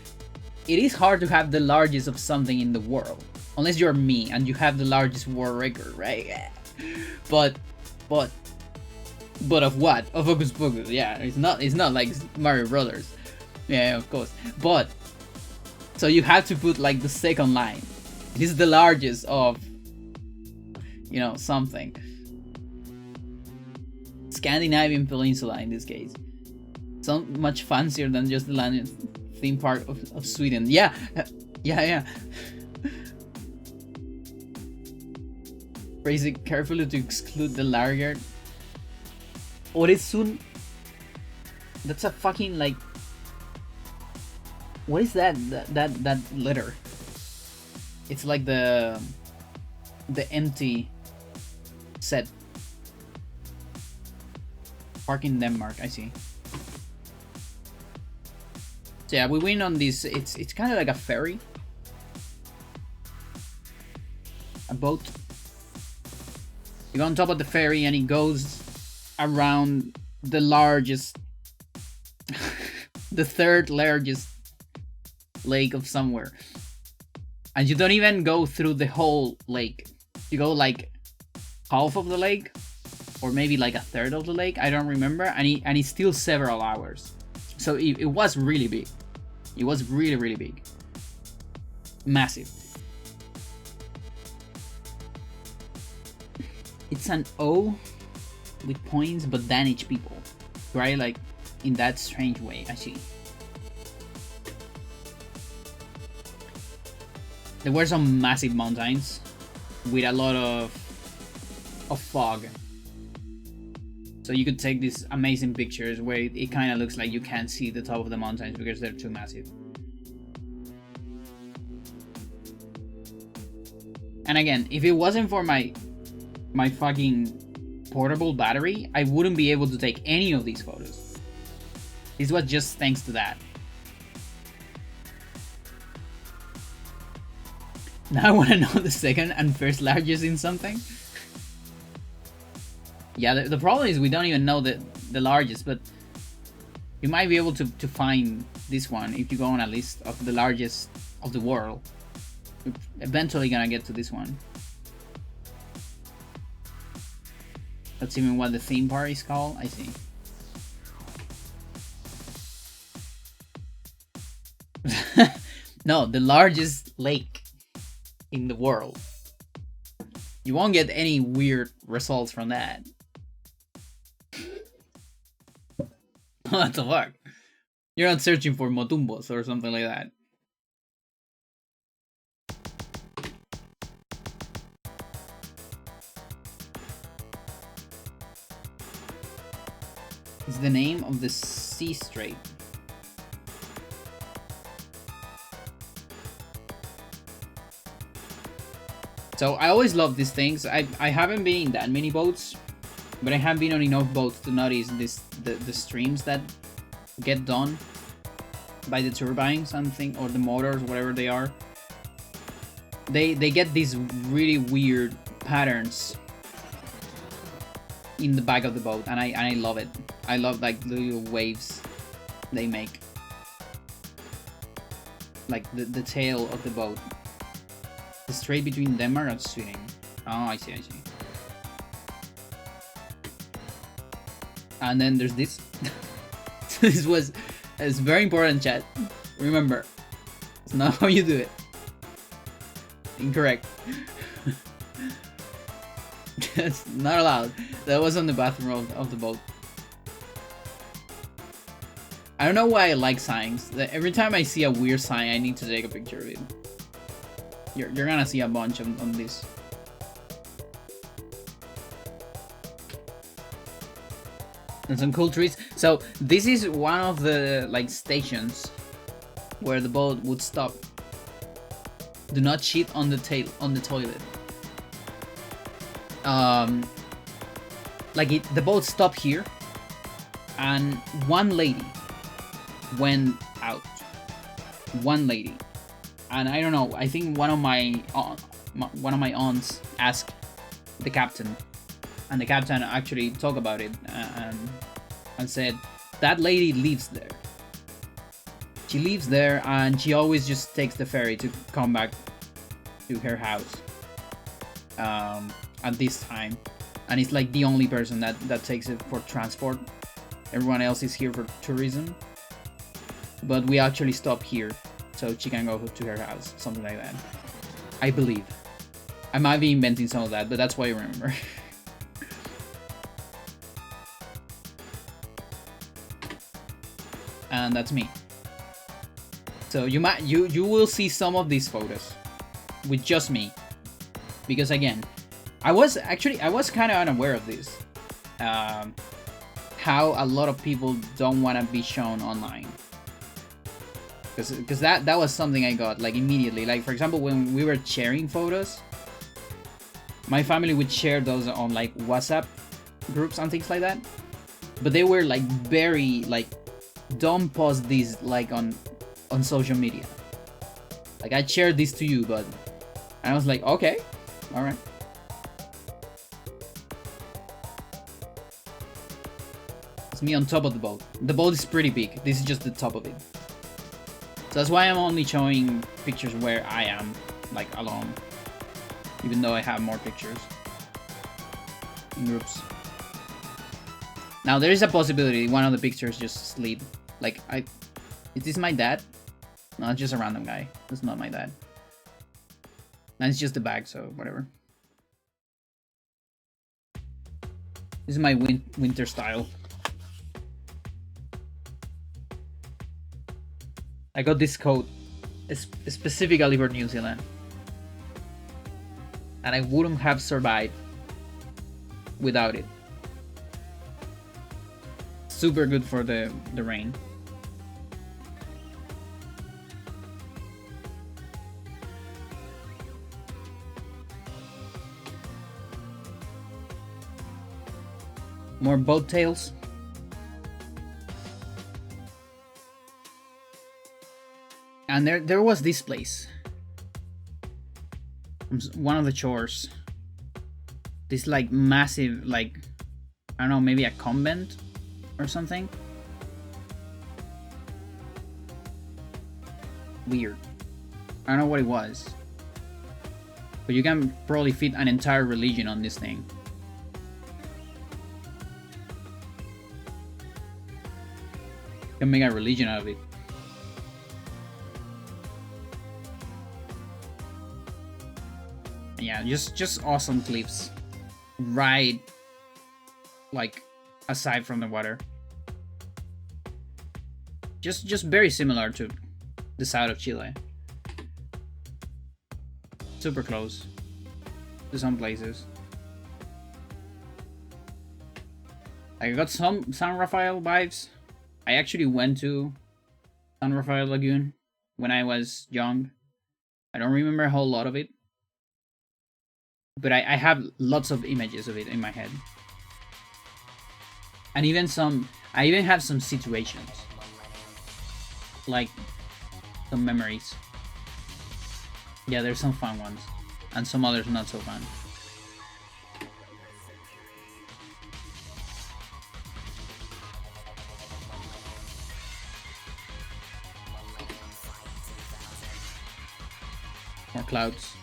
it is hard to have the largest of something in the world, unless you're me and you have the largest world record, right? But of what? Of Hocus Pocus? Yeah, it's not like Mario Brothers. Yeah, of course. But so you have to put like the second line. This is the largest of, you know, something. Scandinavian peninsula in this case. So much fancier than just the land theme park of Sweden. Yeah. Phrase it carefully to exclude the larger. Oresun. That's a fucking like. What is that? That letter? It's like the empty set. Park in Denmark, I see. So yeah, we win on this. It's kind of like a ferry, a boat. You go on top of the ferry and it goes around the largest, the third largest lake of somewhere. And you don't even go through the whole lake. You go like half of the lake, or maybe like a third of the lake. I don't remember. And it's still several hours. So it was really big. It was really, really big. Massive. It's an O with points, but Danish people, right? Like in that strange way, I see. There were some massive mountains with a lot of fog. So you could take these amazing pictures where it kind of looks like you can't see the top of the mountains because they're too massive. And again, if it wasn't for my fucking portable battery, I wouldn't be able to take any of these photos. This was just thanks to that. Now I want to know the second and first largest in something. Yeah, the problem is we don't even know the largest, but you might be able to find this one if you go on a list of the largest of the world. We're eventually gonna get to this one. That's even what the theme park is called, I see. No, the largest lake in the world. You won't get any weird results from that. What the fuck? You're not searching for motumbos or something like that. It's the name of the sea strait. So I always love these things. I haven't been in that many boats, but I have been on enough boats to notice the streams that get done by the turbines and thing, or the motors, whatever they are. They get these really weird patterns in the back of the boat, and I love it. I love like little waves they make, like the tail of the boat. The strait between Denmark and Sweden. Oh, I see. And then there's this. It's very important, chat. Remember, it's not how you do it. Incorrect. That's not allowed. That was on the bathroom of the boat. I don't know why I like signs. Every time I see a weird sign, I need to take a picture of it. You're gonna see a bunch on this. and some cool trees. So this is one of the like stations where the boat would stop. Do not shit on the toilet. The boat stopped here, and one lady went out. One lady, and I don't know. I think one of my aunts asked the captain, and the captain actually talked about it and said that lady lives there. She lives there, and she always just takes the ferry to come back to her house at this time, and it's like the only person that takes it for transport. Everyone else is here for tourism, but we actually stop here so she can go to her house, something like that, I believe. I might be inventing some of that, but that's what I remember. And that's me. So you will see some of these photos with just me, because again, I was kind of unaware of this, how a lot of people don't want to be shown online, because that was something I got like immediately. Like, for example, when we were sharing photos, my family would share those on like WhatsApp groups and things like that, but they were like very like, don't post these like on social media. Like, I shared this to you, but I was like, okay, all right. It's me on top of the boat. The boat is pretty big. This is just the top of it. So that's why I'm only showing pictures where I am, like, alone. Even though I have more pictures in groups. Now, there is a possibility one of the pictures just sleep. Like, is this my dad? No, it's just a random guy. That's not my dad. And it's just a bag, so whatever. This is my winter style. I got this coat specifically for New Zealand. And I wouldn't have survived without it. Super good for the rain. More boat tails. And there was this place. One of the shores. This like massive, like, I don't know, maybe a convent or something. Weird. I don't know what it was. But you can probably fit an entire religion on this thing. You can make a religion out of it. Yeah, just awesome clips. Right, like, aside from the water. Just very similar to the south of Chile. Super close to some places. I got some San Rafael vibes. I actually went to San Rafael Lagoon when I was young. I don't remember a whole lot of it, but I have lots of images of it in my head. And even I even have some situations. Like, some memories. Yeah, there's some fun ones. And some others not so fun. More clouds.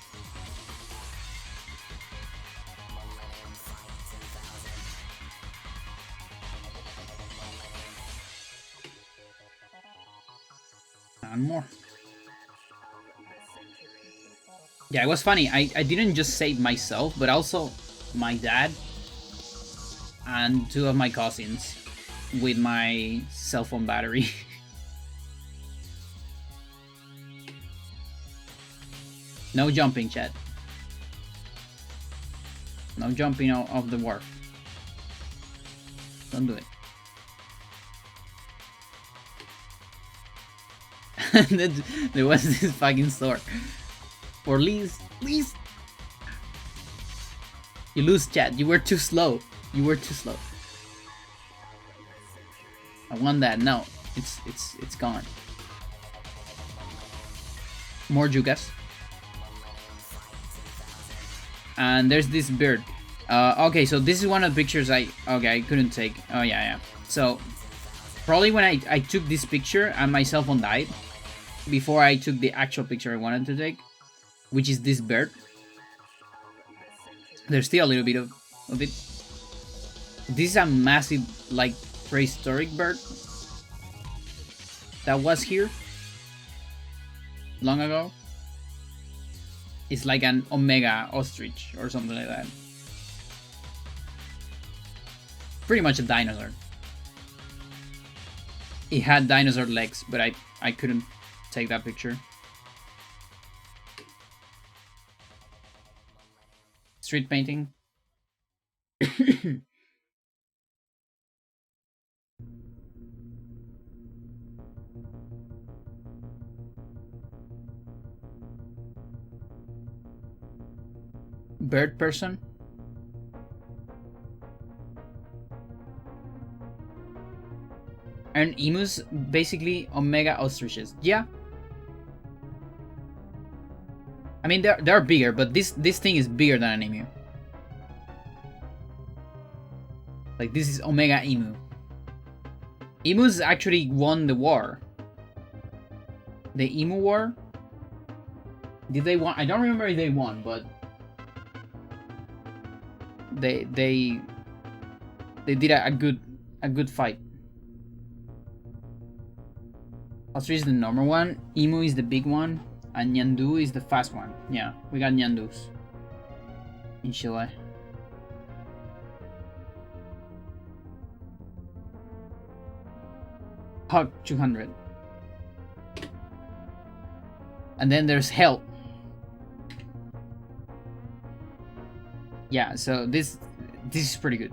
And more. Yeah, it was funny. I didn't just save myself, but also my dad and two of my cousins with my cell phone battery. No jumping, chat. No jumping off the wharf. Don't do it. There was this fucking store. For Liz. You lose, chat. You were too slow. You were too slow. I want that. No, it's gone. More Jugas. And there's this bird. Okay, so this is one of the pictures I couldn't take. Oh yeah. So probably when I took this picture and my cell phone died before I took the actual picture I wanted to take, which is this bird. There's still a little bit of it. This is a massive, like, prehistoric bird that was here long ago. It's like an omega ostrich or something like that. Pretty much a dinosaur. It had dinosaur legs, but I couldn't take that picture. Street painting. Bird person. And emus, basically omega ostriches. Yeah. I mean, they're bigger, but this thing is bigger than an emu. Like, this is omega emu. Emus actually won the war. The emu war. Did they won? I don't remember if they won, but they did a good fight. Ostrich is the normal one. Emu is the big one. And Nyandu is the fast one. Yeah, we got Nyandus in Chile. Hug 200. And then there's Hell. Yeah, so this is pretty good.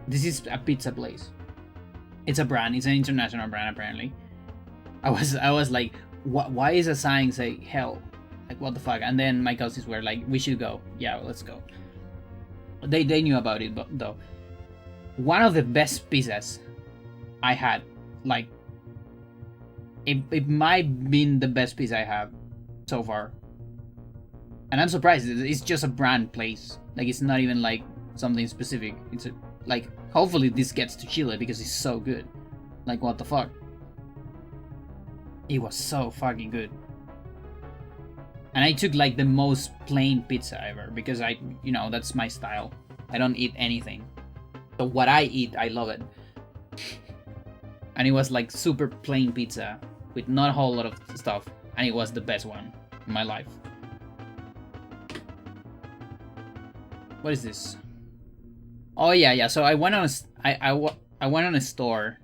This is a pizza place. It's a brand. It's an international brand apparently. I was like, why is a sign say Hell? Like, what the fuck? And then my cousins were like, we should go. Yeah, let's go. They knew about it, but though. One of the best pizzas I had, like, it might been the best pizza I have so far. And I'm surprised. It's just a brand place. Like, it's not even like something specific. It's like, hopefully this gets to Chile because it's so good. Like, what the fuck? It was so fucking good. And I took like the most plain pizza ever because that's my style. I don't eat anything. So what I eat, I love it. And it was like super plain pizza with not a whole lot of stuff. And it was the best one in my life. What is this? Oh yeah. So I went on I went on a store.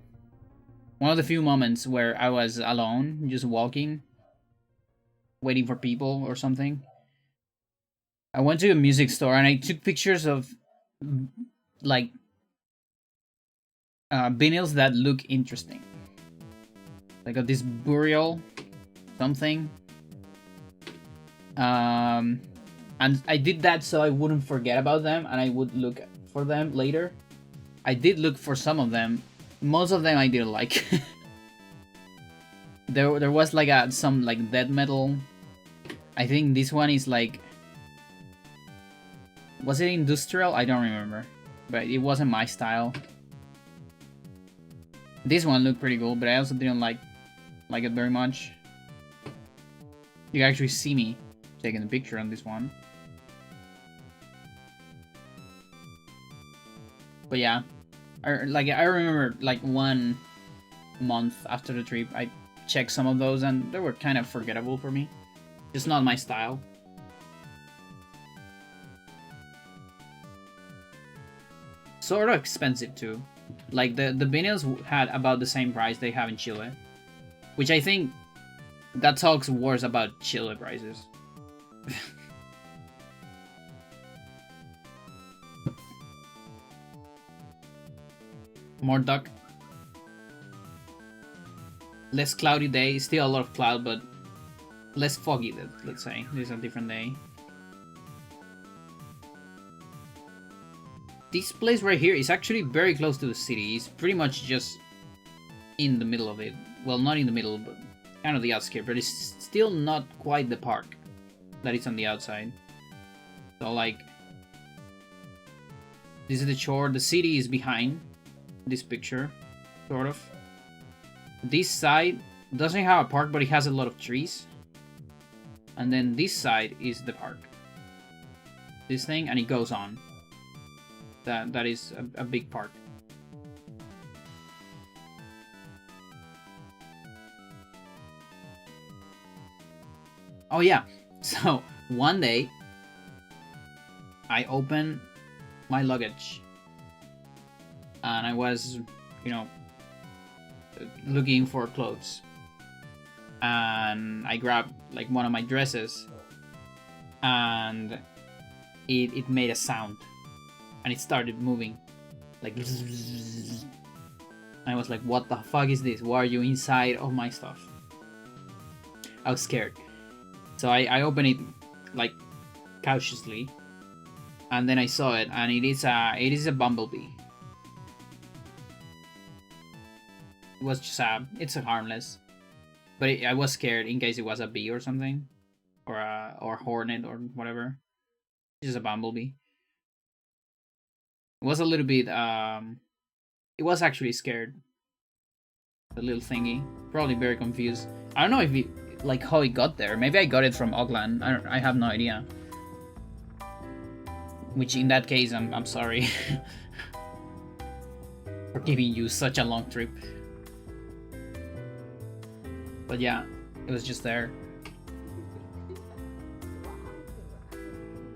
One of the few moments where I was alone, just walking, waiting for people or something. I went to a music store and I took pictures of, like, vinyls that look interesting. Like this burial something. And I did that so I wouldn't forget about them and I would look for them later. I did look for some of them. Most of them I didn't like. there was like some like death metal. I think this one is like, was it industrial? I don't remember, but it wasn't my style. This one looked pretty cool, but I also didn't like it very much. You can actually see me taking the picture on this one. But yeah, I remember like 1 month after the trip, I checked some of those and they were kind of forgettable for me. Just not my style. Sort of expensive too. Like the vinyls had about the same price they have in Chile, which I think that talks worse about Chile prices. More duck. less cloudy day. Still a lot of cloud, but less foggy. Let's say this is a different day. This place right here is actually very close to the city. It's pretty much just in the middle of it. Well, not in the middle, but kind of the outskirts. But it's still not quite the park that is on the outside. So like, this is the shore. The city is behind this picture, sort of. This side doesn't have a park, but it has a lot of trees. And then this side is the park. This thing, and it goes on. That is a big park. Oh yeah, so one day I opened my luggage and I was, you know, looking for clothes, and I grabbed like one of my dresses, and it made a sound, and it started moving like I was like, what the fuck is this? Why are you inside of my stuff? I was scared, so I opened it like cautiously, and then I saw it, and it is a bumblebee. It was just it's a harmless, but I was scared in case it was a bee or something, or a hornet or whatever. It's just a bumblebee. It was a little bit it was actually scared. The little thingy, probably very confused. I don't know if it, like how it got there. Maybe I got it from Auckland. I have no idea. Which in that case, I'm sorry for giving you such a long trip. But yeah, it was just there.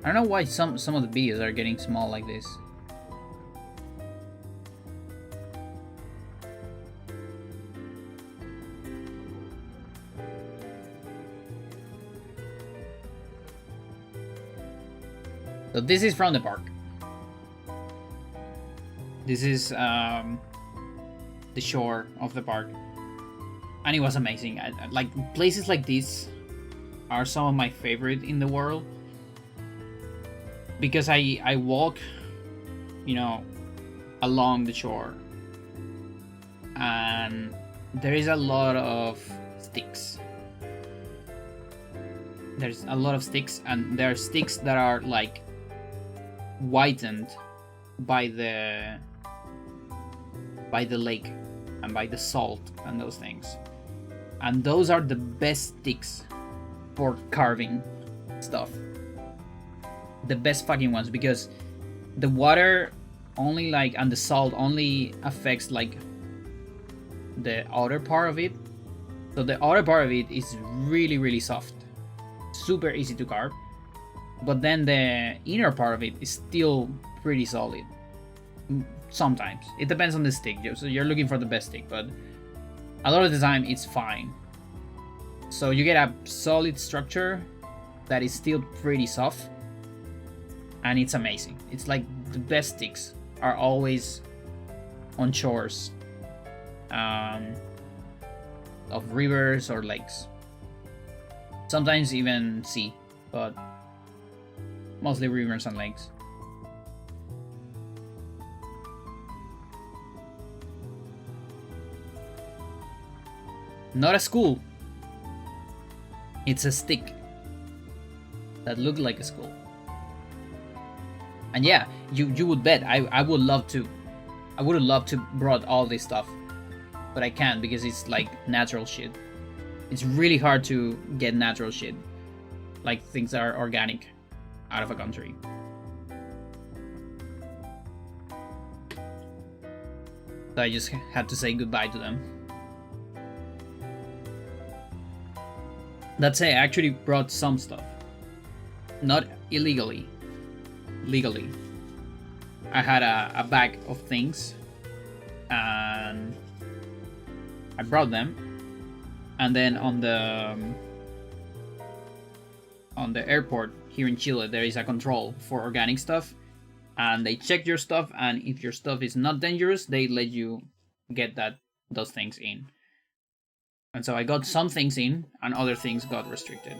I don't know why some of the bees are getting small like this. So this is from the park. This is the shore of the park. And it was amazing. Like, places like this are some of my favorite in the world, because I walk, you know, along the shore, and there is a lot of sticks. There's a lot of sticks, and there are sticks that are like whitened by the lake and by the salt and those things. And those are the best sticks for carving stuff. The best fucking ones, because the water only like, and the salt only affects like the outer part of it. So the outer part of it is really, really soft. Super easy to carve. But then the inner part of it is still pretty solid. Sometimes. It depends on the stick. So you're looking for the best stick, but a lot of the time it's fine. So you get a solid structure that is still pretty soft, and it's amazing. It's like the best sticks are always on shores of rivers or lakes. Sometimes even sea, but mostly rivers and lakes. Not a school. It's a stick that looked like a skull. And yeah, you would bet I would love to. I would have loved to brought all this stuff, but I can't because it's like natural shit. It's really hard to get natural shit, like things that are organic, out of a country. So I just had to say goodbye to them. That say, I actually brought some stuff. Not illegally. Legally. I had a bag of things, and I brought them. And then on the airport here in Chile, there is a control for organic stuff, and they check your stuff, and if your stuff is not dangerous, they let you get those things in. And so I got some things in, and other things got restricted.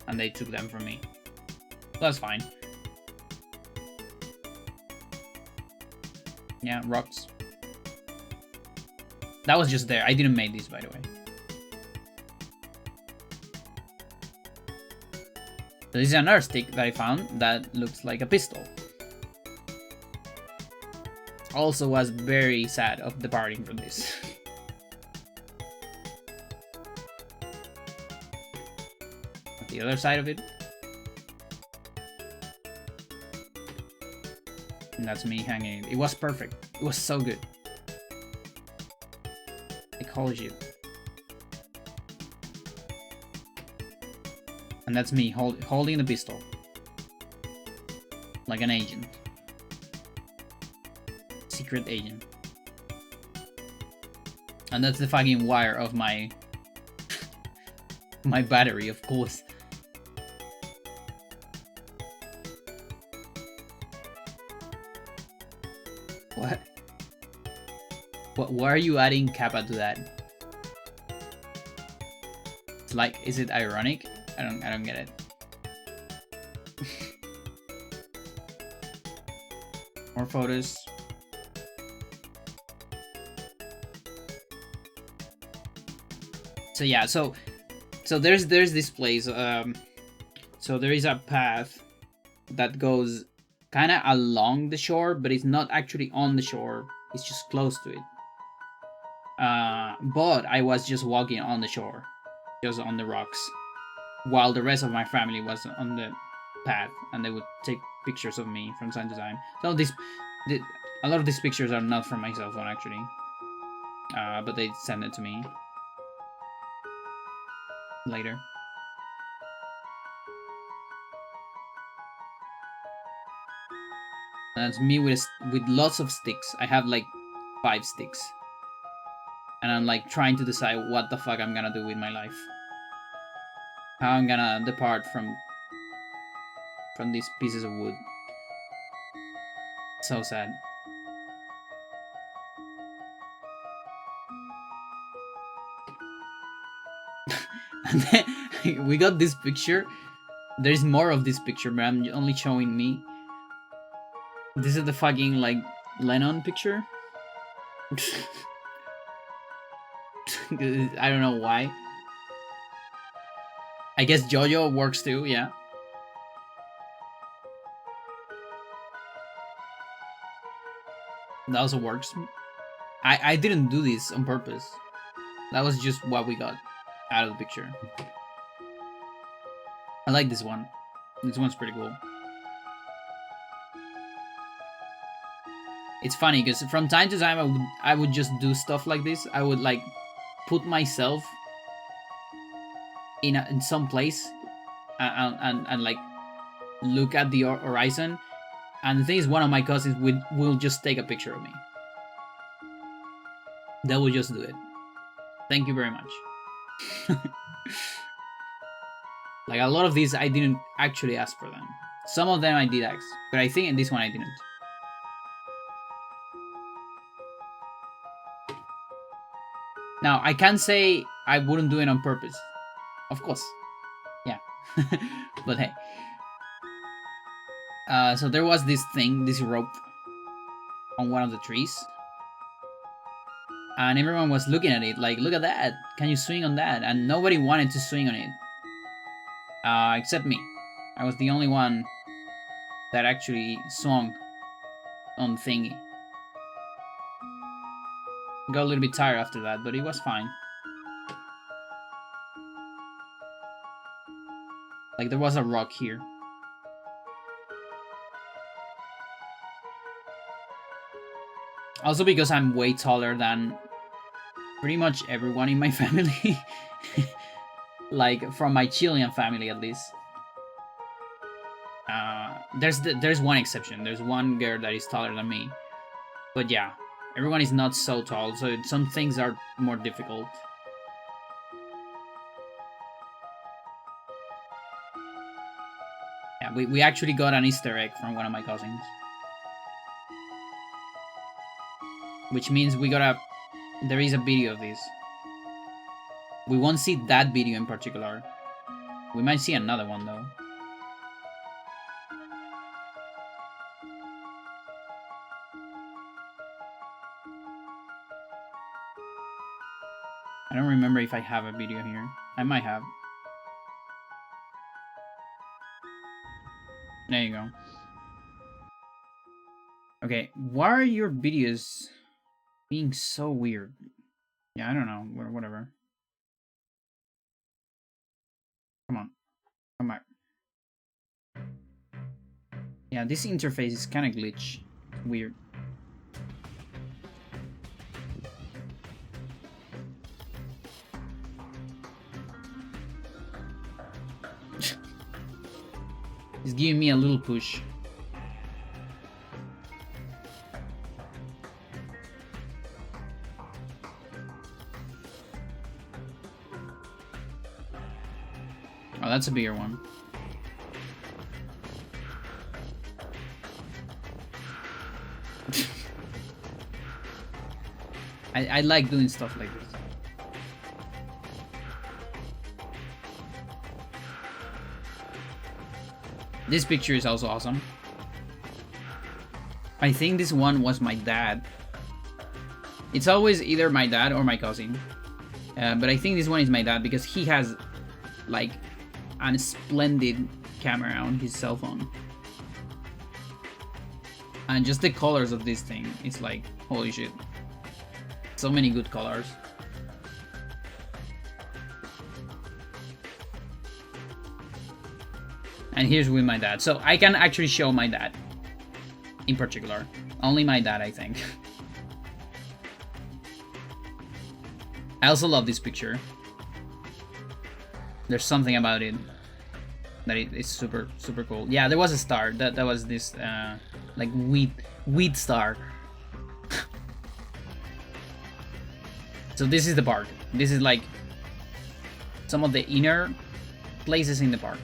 And they took them from me. That's fine. Yeah, rocks. That was just there. I didn't make these, by the way. So this is another stick that I found that looks like a pistol. Also was very sad of departing from this. The other side of it. And that's me hanging it. It was perfect. It was so good. Ecology. And that's me holding the pistol. Like an agent. Secret agent. And that's the fucking wire of my... my battery, of course. What? Why are you adding kappa to that? It's like, is it ironic? I don't get it. More photos. So yeah, so there's this place. So there is a path that goes kind of along the shore, but it's not actually on the shore. It's just close to it. But I was just walking on the shore, just on the rocks, while the rest of my family was on the path, and they would take pictures of me from time to time. So a lot of these pictures are not from my cell phone actually, but they send it to me later. And it's me with lots of sticks. I have like 5 sticks. And I'm like trying to decide what the fuck I'm gonna do with my life. How I'm gonna depart from these pieces of wood. So sad. And then we got this picture. There's more of this picture, but I'm only showing me. This is the fucking like Lennon picture. I don't know why. I guess JoJo works too, yeah. That also works. I didn't do this on purpose. That was just what we got out of the picture. I like this one. This one's pretty cool. It's funny because from time to time I would just do stuff like this. I would like put myself in some place and like look at the horizon, and the thing is, one of my cousins will just take a picture of me. They will just do it. Thank you very much. Like a lot of these I didn't actually ask for them. Some of them I did ask, but I think in this one I didn't. Now, I can't say I wouldn't do it on purpose. Of course. Yeah. But hey. So there was this thing, this rope on one of the trees. And everyone was looking at it like, look at that. Can you swing on that? And nobody wanted to swing on it. Except me. I was the only one that actually swung on the thingy. Got a little bit tired after that, but it was fine. Like there was a rock here. Also because I'm way taller than pretty much everyone in my family. Like from my Chilean family at least. There's one exception. There's one girl that is taller than me. But yeah, everyone is not so tall, so some things are more difficult. Yeah, we actually got an Easter egg from one of my cousins. Which means there is a video of this. We won't see that video in particular. We might see another one though. I don't remember if I have a video here. I might have. There you go. Okay, why are your videos being so weird? Yeah, I don't know. Whatever. Come on. Come back. Yeah, this interface is kind of glitch. Weird. It's giving me a little push. Oh, that's a bigger one. I like doing stuff like this. This picture is also awesome. I think this one was my dad. It's always either my dad or my cousin. But I think this one is my dad because he has like a splendid camera on his cell phone. And just the colors of this thing, it's like, holy shit. So many good colors. And here's with my dad. So I can actually show my dad. In particular. Only my dad, I think. I also love this picture. There's something about it that it's super, super cool. Yeah, there was a star. That was this like wheat star. So this is the park. This is like some of the inner places in the park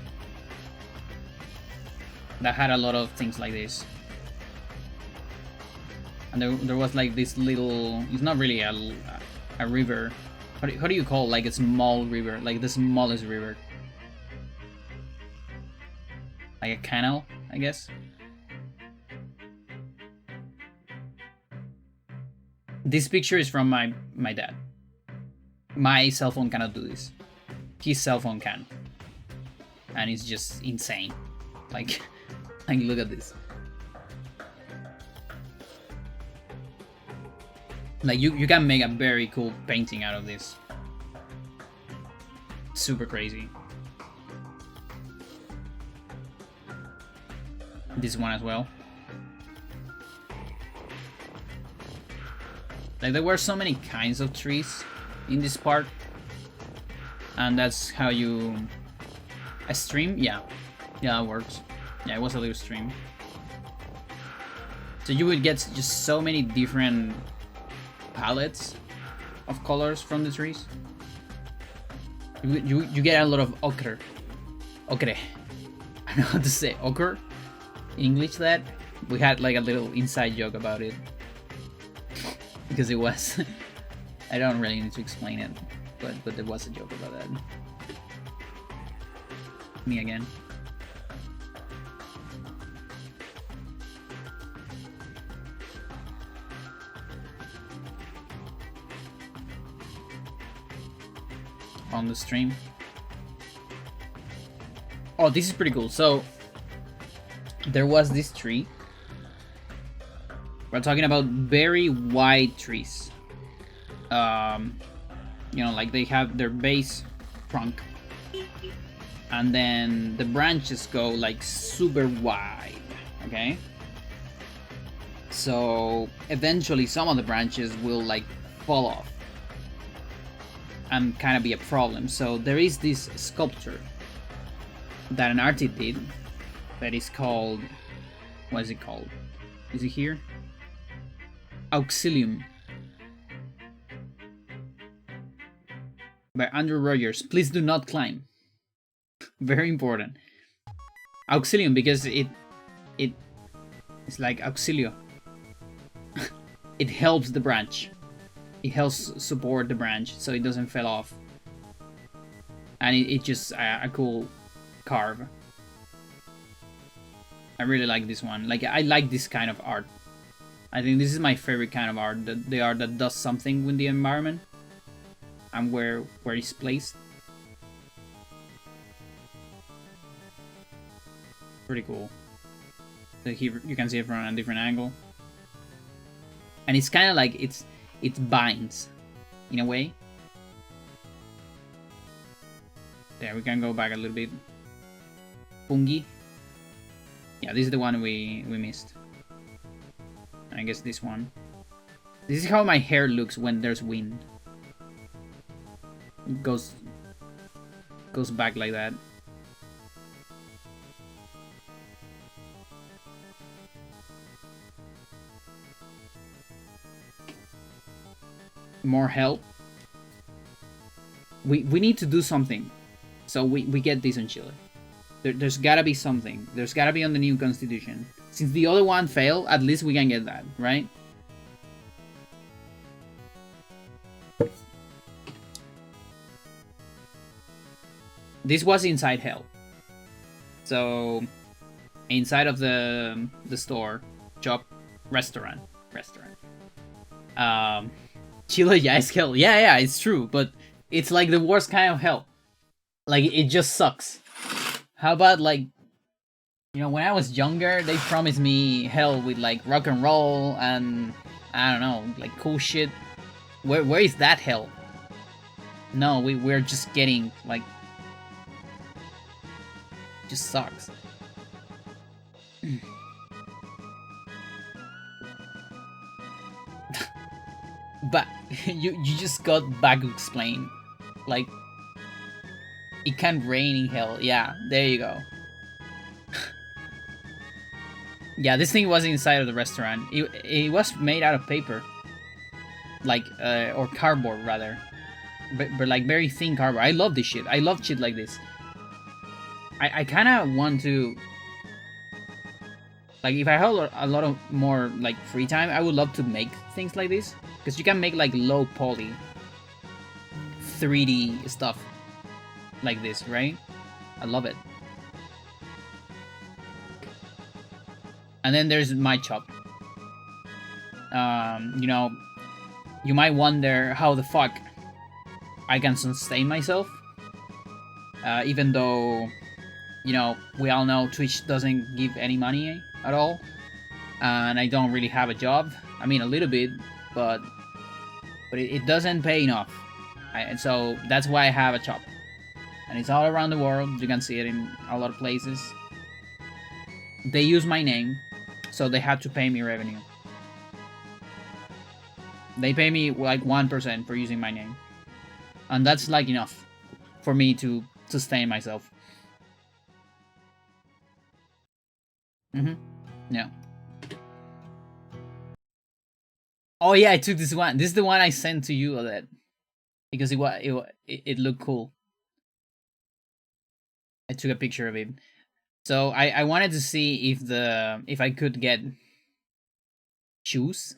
that had a lot of things like this. And there was like this little, it's not really a river. How do you call it? Like a small river, like the smallest river. Like a canal, I guess. This picture is from my dad. My cell phone cannot do this. His cell phone can. And it's just insane. Like look at this. Like you can make a very cool painting out of this. Super crazy. This one as well. Like there were so many kinds of trees in this park. And that's how you... A stream? Yeah. Yeah, it works. Yeah, it was a little stream. So you would get just so many different palettes of colors from the trees. You get a lot of ochre. Ochre. I don't know how to say ochre in English. That we had like a little inside joke about it because it was I don't really need to explain it, but there was a joke about that. Me again. On the stream. Oh, this is pretty cool. So there was this tree. We're talking about very wide trees. You know, like they have their base trunk, and then the branches go like super wide. Okay. So eventually, some of the branches will like fall off and kind of be a problem. So there is this sculpture that an artist did that is called, what is it called? Is it here? Auxilium by Andrew Rogers. Please do not climb. Very important. Auxilium because it's like auxilio. It helps the branch. It helps support the branch so it doesn't fall off. and it's just a cool carve. I really like this one. Like, I like this kind of art. I think this is my favorite kind of art. The art that does something with the environment and where it's placed. Pretty cool. So here you can see it from a different angle, and it's kind of like it binds in a way. There, we can go back a little bit. Fungi. Yeah, this is the one we missed. I guess this one. This is how my hair looks when there's wind. It goes back like that. More help. We need to do something. So we get this in Chile. There's gotta be something. There's gotta be on the new constitution. Since the other one failed, at least we can get that, right? This was inside hell. So inside of the store, shop, restaurant. Chile, yeah, it's hell. Yeah, it's true, but it's like the worst kind of hell. Like, it just sucks. How about, like, you know, when I was younger, they promised me hell with, like, rock and roll and, I don't know, like, cool shit. Where is that hell? No, we're just getting, like, just sucks. But you just got Bagu explained. Like, it can rain in hell. Yeah, there you go. Yeah, this thing was inside of the restaurant. It was made out of paper. Like, or cardboard, rather. But like, very thin cardboard. I love this shit. I love shit like this. I kind of want to... Like, if I had a lot of more, like, free time, I would love to make things like this. Because you can make, like, low poly 3D stuff like this, right? I love it. And then there's my shop. You know, you might wonder how the fuck I can sustain myself. Even though, you know, we all know Twitch doesn't give any money at all. And I don't really have a job. I mean, a little bit, but it doesn't pay enough. And so that's why I have a shop. And it's all around the world. You can see it in a lot of places. They use my name, so they have to pay me revenue. They pay me like 1% for using my name. And that's like enough for me to sustain myself. Yeah. Oh yeah, I took this one. This is the one I sent to you, Odette. Because it looked cool. I took a picture of it. So I wanted to see if I could get shoes.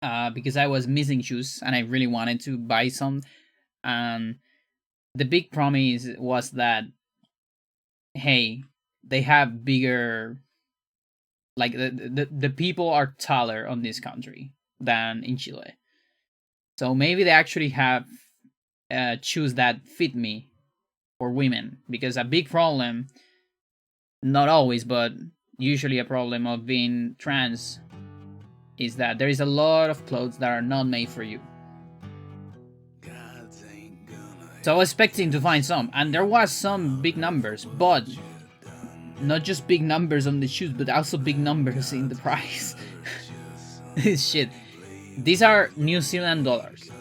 Because I was missing shoes and I really wanted to buy some. And the big promise was that, hey, they have bigger, like the people are taller on this country than in Chile. So maybe they actually have shoes that fit me for women. Because a big problem, not always, but usually a problem of being trans is that there is a lot of clothes that are not made for you. So I was expecting to find some, and there was some big numbers, but not just big numbers on the shoes, but also big numbers in the price. This shit. These are New Zealand dollars,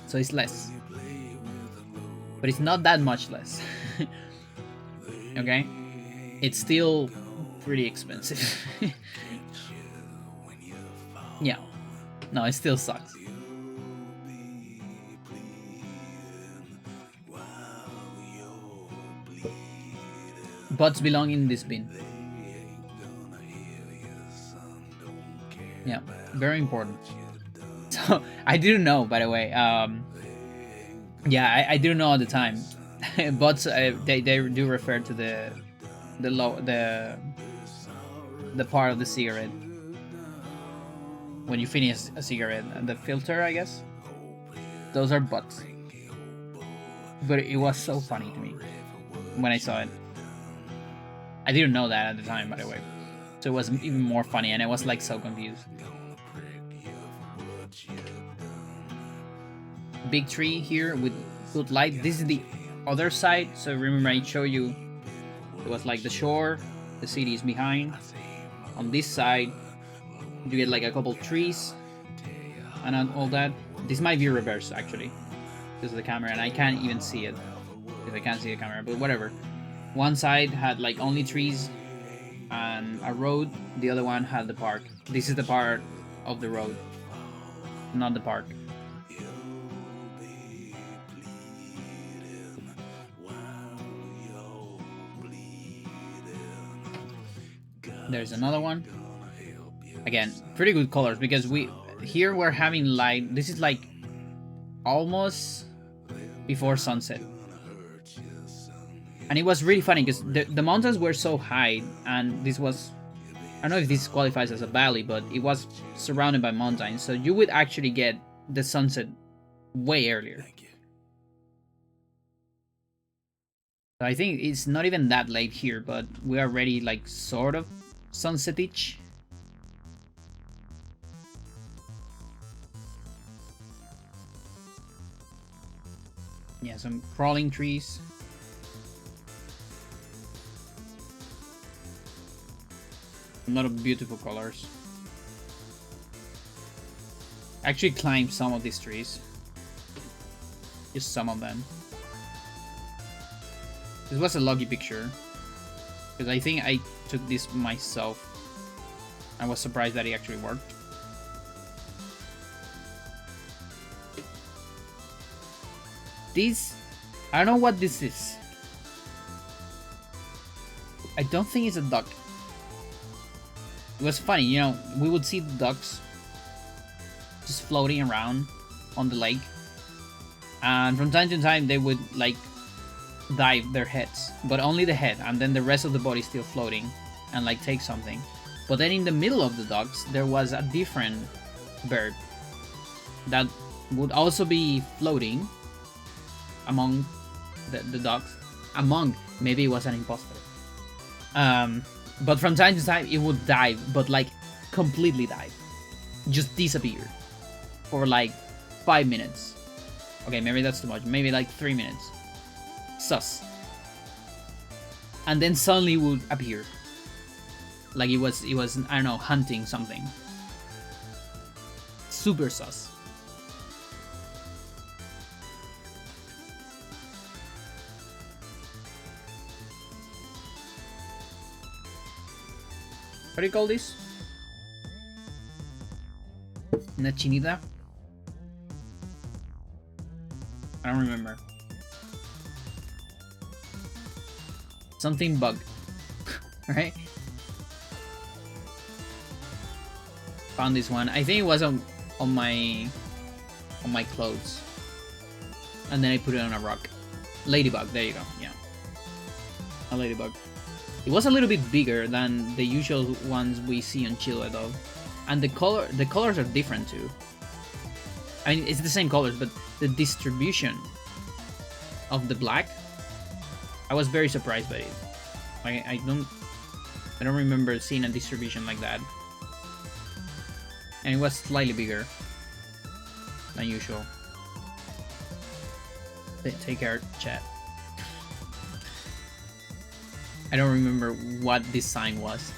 so it's less, but it's not that much less. Okay, it's still pretty expensive. Yeah, no, it still sucks. Butts belong in this bin. Yeah, very important. So I didn't know, by the way. Yeah, I didn't know at the time. Bots, they do refer to the low the part of the cigarette when you finish a cigarette and the filter, I guess. Those are butts. But it was so funny to me when I saw it. I didn't know that at the time, by the way. So it was even more funny, and I was like so confused. Big tree here with good light. This is the other side. So remember I showed you it was like the shore, the city is behind. On this side, you get like a couple trees and all that. This might be reversed actually, because of the camera, and I can't even see it because I can't see the camera. But whatever. One side had like only trees and a road. The other one had the park. This is the part of the road, not the park. There's another one. Again, pretty good colors because we're having light. This is like almost before sunset. And it was really funny because the mountains were so high, and this was, I don't know if this qualifies as a valley, but it was surrounded by mountains, so you would actually get the sunset way earlier. So I think it's not even that late here, but we are already like sort of sunset-ish. Yeah, some crawling trees. A lot of beautiful colors. I actually climbed some of these trees. Just some of them. This was a lucky picture, because I think I took this myself. I was surprised that it actually worked. This, I don't know what this is. I don't think it's a duck. It was funny, you know, we would see the ducks just floating around on the lake, and from time to time they would like dive their heads, but only the head, and then the rest of the body still floating and like take something. But then in the middle of the ducks there was a different bird that would also be floating among the ducks. Maybe it was an imposter. But from time to time it would dive, but like completely dive, just disappear for like 5 minutes. Okay, maybe that's too much. Maybe like 3 minutes. Sus. And then suddenly would appear, like it was I don't know, hunting something. Super sus. What do you call this? Una chinita? I don't remember. Something bug. Right? Found this one. I think it was on my clothes. And then I put it on a rock. Ladybug, there you go. Yeah. A ladybug. It was a little bit bigger than the usual ones we see on Chile though. And the colors are different too. I mean, it's the same colors, but the distribution of the black, I was very surprised by it. I don't remember seeing a distribution like that. And it was slightly bigger than usual. Take care, chat. I don't remember what this sign was.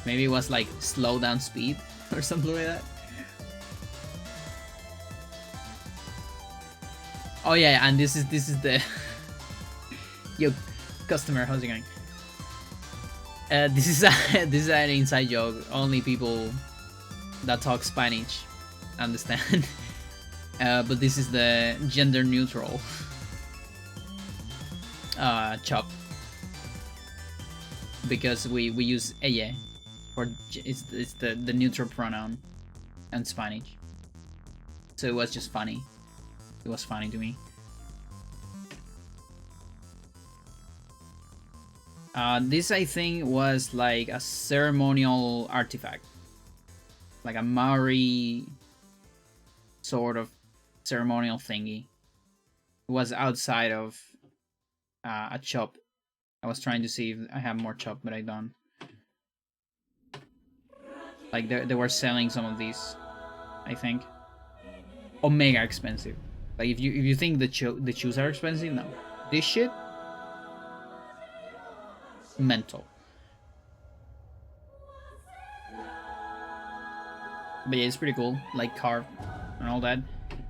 Maybe it was like slow down speed or something like that. Oh yeah, and this is the yo customer, how's it going? This is an inside joke. Only people that talk Spanish understand. But this is the gender neutral chop, because we use ella for it's the neutral pronoun in Spanish. So it was just funny. It was funny to me. This, I think, was like a ceremonial artifact. Like a Maori sort of ceremonial thingy. It was outside of a shop. I was trying to see if I have more shop, but I don't. Like they were selling some of these, I think. Omega expensive. Like if you think the shoes are expensive, no. This shit, mental. But yeah, it's pretty cool, like carved and all that.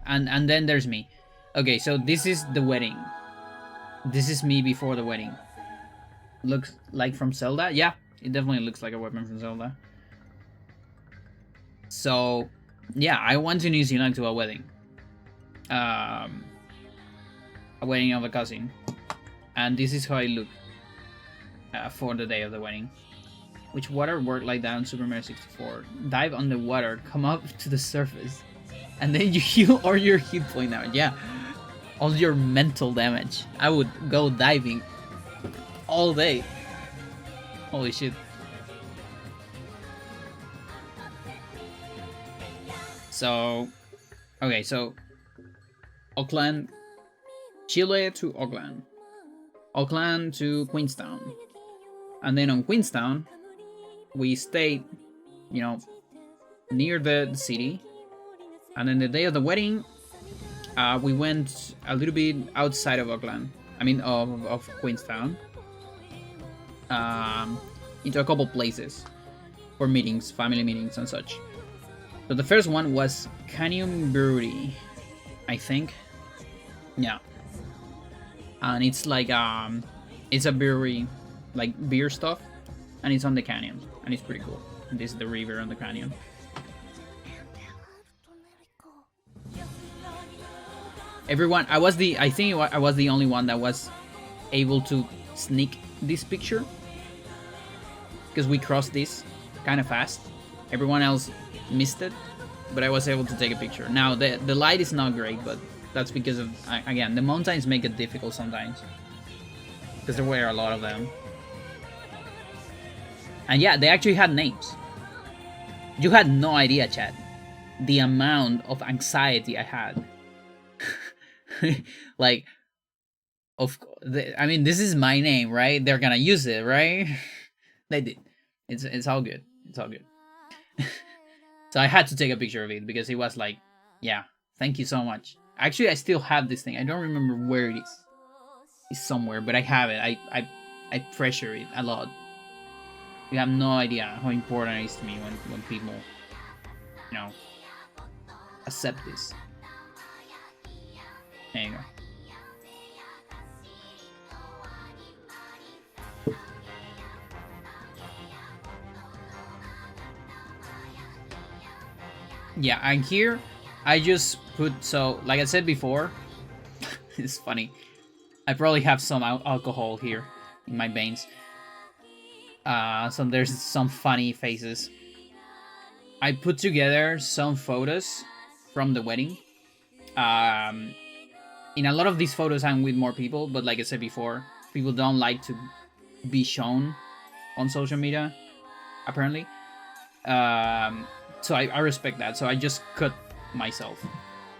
And then there's me. Okay, so this is the wedding. This is me before the wedding. Looks like from Zelda? Yeah, it definitely looks like a weapon from Zelda. So, yeah, I went to New Zealand to a wedding. A wedding of a cousin. And this is how I look for the day of the wedding. Which water worked like that in Super Mario 64? Dive on the water, come up to the surface, and then you heal all your hit point damage. Yeah, all your mental damage. I would go diving all day. Holy shit. So, okay, so Auckland, Chile to Auckland, Auckland to Queenstown, and then on Queenstown, we stayed, you know, near the city, and then the day of the wedding, we went a little bit outside of Auckland. I mean, of Queenstown, into a couple places for meetings, family meetings, and such. So the first one was Canyon Brewery, I think. Yeah, and it's like it's a brewery, like beer stuff, and it's on the canyon, and it's pretty cool. And this is the river on the canyon. Everyone, I think I was the only one that was able to sneak this picture because we crossed this kind of fast. Everyone else missed it, but I was able to take a picture. Now the light is not great, but that's because of, again, the mountains make it difficult sometimes because there were a lot of them. And yeah, they actually had names. You had no idea, Chad, the amount of anxiety I had. Like, I mean, this is my name, right? They're gonna use it, right? They did. It's all good. It's all good. So I had to take a picture of it because it was like, yeah, thank you so much. Actually, I still have this thing. I don't remember where it is. It's somewhere, but I have it. I treasure it a lot. You have no idea how important it is to me when people, you know, accept this. There you go. Yeah, and here I just put, so like I said before, it's funny. I probably have some alcohol here in my veins. So there's some funny faces. I put together some photos from the wedding. In a lot of these photos I'm with more people, but like I said before, people don't like to be shown on social media, apparently. So I respect that. So I just cut myself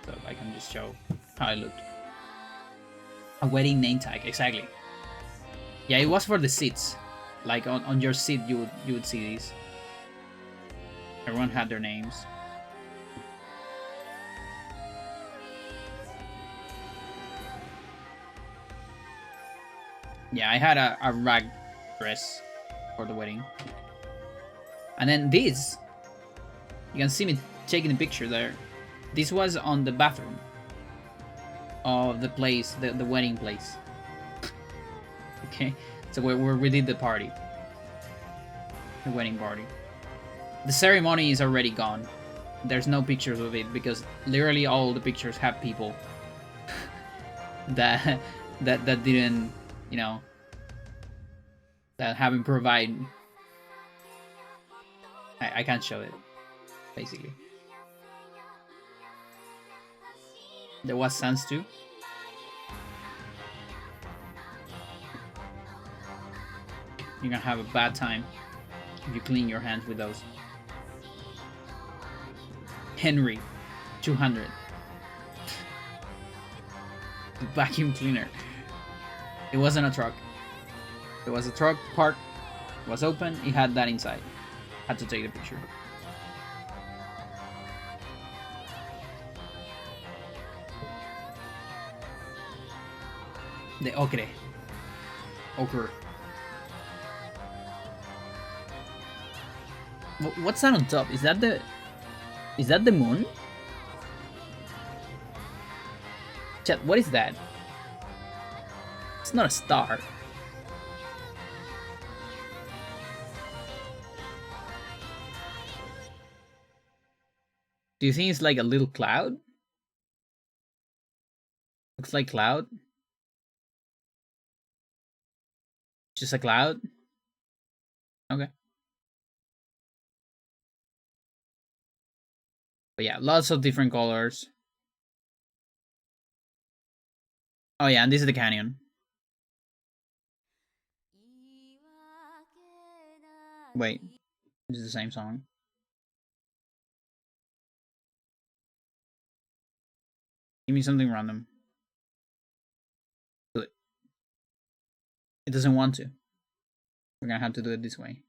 so I can just show how I looked. A wedding name tag, exactly. Yeah, it was for the seats. Like on your seat, you would see these. Everyone had their names. Yeah, I had a rag dress for the wedding. And then this, you can see me taking the picture there. This was on the bathroom of the place, the wedding place. Okay, so where we did the party. The wedding party. The ceremony is already gone. There's no pictures of it because literally all the pictures have people that didn't, you know, that haven't provided. I can't show it, basically. There was sands too. You're gonna have a bad time if you clean your hands with those. Henry, 200. The vacuum cleaner. It wasn't a truck. It was a truck parked, was open, it had that inside. Had to take the picture. The ocre. Ochre. What's that on top? Is that the moon? Chat, what is that? It's not a star. Do you think it's like a little cloud? Looks like cloud. Just a cloud? Okay. But yeah, lots of different colors. Oh yeah, and this is the canyon. Wait, this is the same song. Give me something random. Do it. It doesn't want to. We're gonna have to do it this way.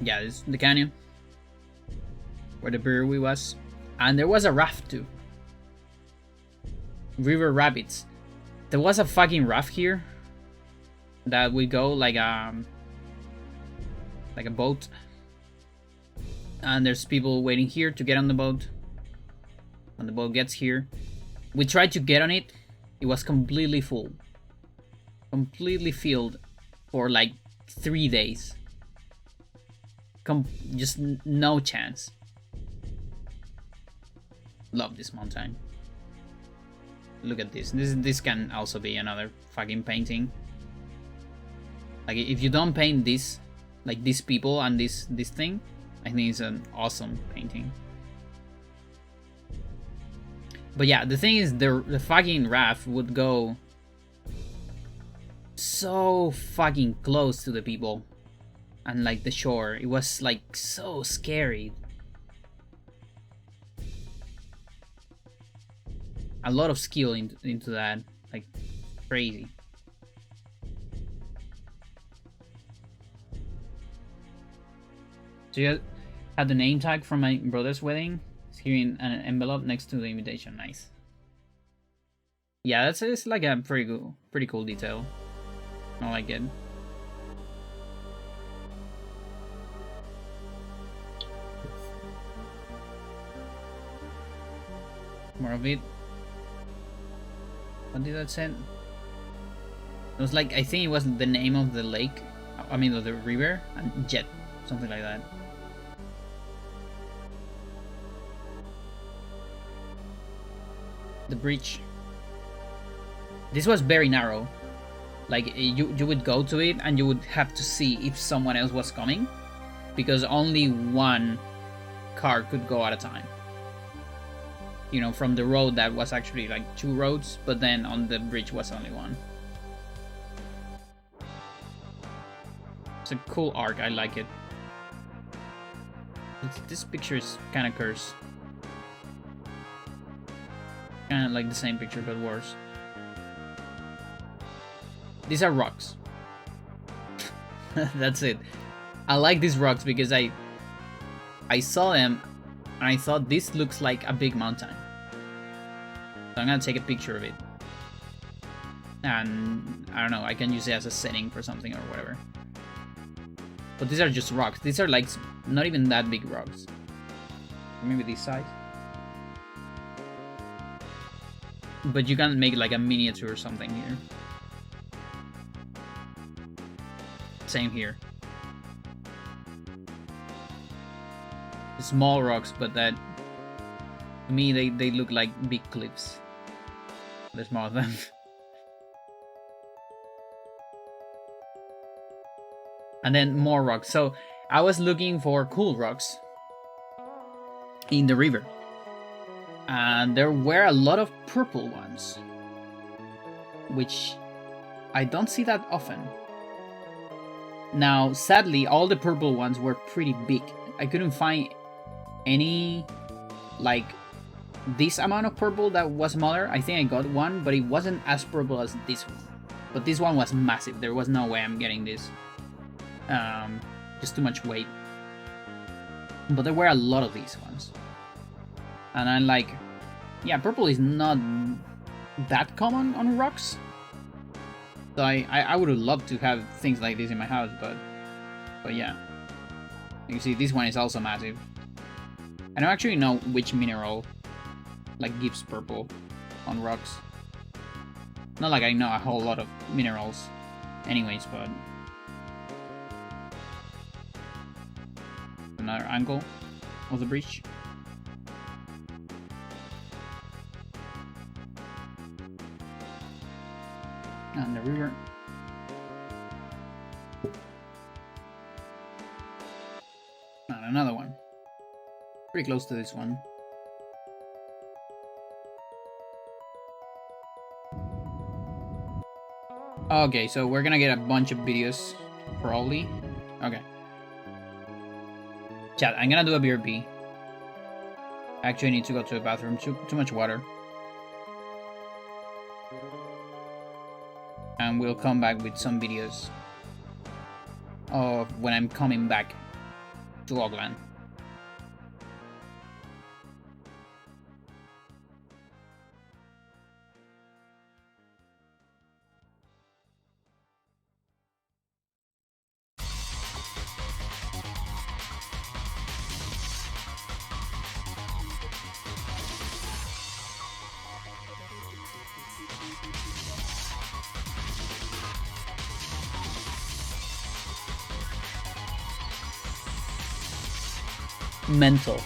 Yeah, this is the canyon. Where the brewery was. And there was a raft too. River Rapids. There was a fucking raft here that would go like a boat. And there's people waiting here to get on the boat. When the boat gets here, we tried to get on it. It was completely full. Completely filled for like 3 days. Just no chance. Love this mountain. Look at this. This can also be another fucking painting. Like if you don't paint this, like these people and this thing, I think it's an awesome painting. But yeah, the thing is, the fucking raft would go so fucking close to the people and like the shore. It was like so scary. A lot of skill into that, like crazy. So you had the name tag from my brother's wedding. It's here in an envelope next to the invitation. Nice. Yeah, it's like a pretty cool detail. I like it. More of it. What did that say? It was like, I think it was the name of the lake. I mean, of the river. And jet. Something like that. The bridge. This was very narrow. Like, you would go to it and you would have to see if someone else was coming. Because only one car could go at a time. You know, from the road that was actually like 2 roads, but then on the bridge was only 1. It's a cool arc, I like it. This picture is kind of cursed. Kind of like the same picture, but worse. These are rocks. That's it. I like these rocks because I saw them and I thought this looks like a big mountain. So I'm gonna take a picture of it. And I don't know, I can use it as a setting for something or whatever. But these are just rocks. These are like not even that big rocks. Maybe this size. But you can make like a miniature or something here. Same here. Small rocks, but that to me they look like big cliffs. There's more of them. and then more rocks. So I was looking for cool rocks in the river, and there were a lot of purple ones, which I don't see that often. Now, sadly, all the purple ones were pretty big. I couldn't find any, like, this amount of purple that was smaller. I think I got one, but it wasn't as purple as this one. But this one was massive. There was no way I'm getting this. Just too much weight. But there were a lot of these ones. And I'm like, yeah, purple is not that common on rocks. So I would have loved to have things like this in my house, but yeah. You see, this one is also massive. I don't actually know which mineral like gives purple on rocks. Not like I know a whole lot of minerals anyways, but another angle of the breach. And the river. And another one. Pretty close to this one. Okay, so we're gonna get a bunch of videos, probably. Okay. Chat, I'm gonna do a BRB. Actually, I need to go to the bathroom. Too much water. And we'll come back with some videos of when I'm coming back to Auckland. Mental.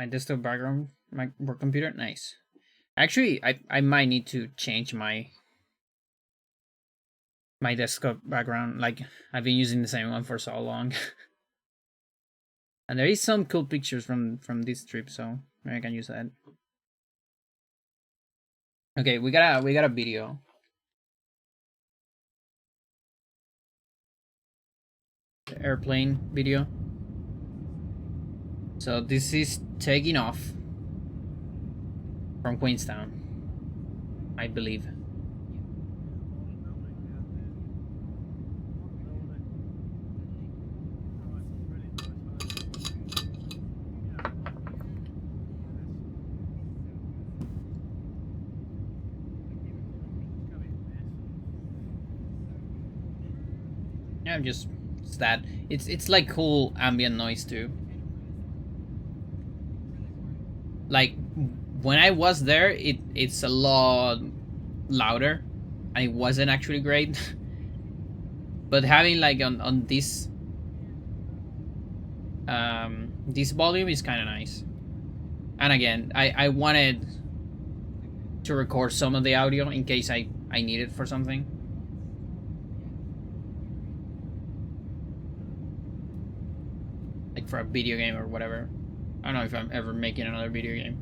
My desktop background, my work computer, nice. Actually, I might need to change my desktop background. Like, I've been using the same one for so long. And there is some cool pictures from this trip, so maybe I can use that. Okay, we got a video. The airplane video. So this is taking off from Queenstown, I believe. Yeah, just it's that. It's like cool ambient noise too. Like when I was there, it's a lot louder, and it wasn't actually great. But having like on this volume is kind of nice. And again, I wanted to record some of the audio in case I need it for something. Like for a video game or whatever. I don't know if I'm ever making another video game,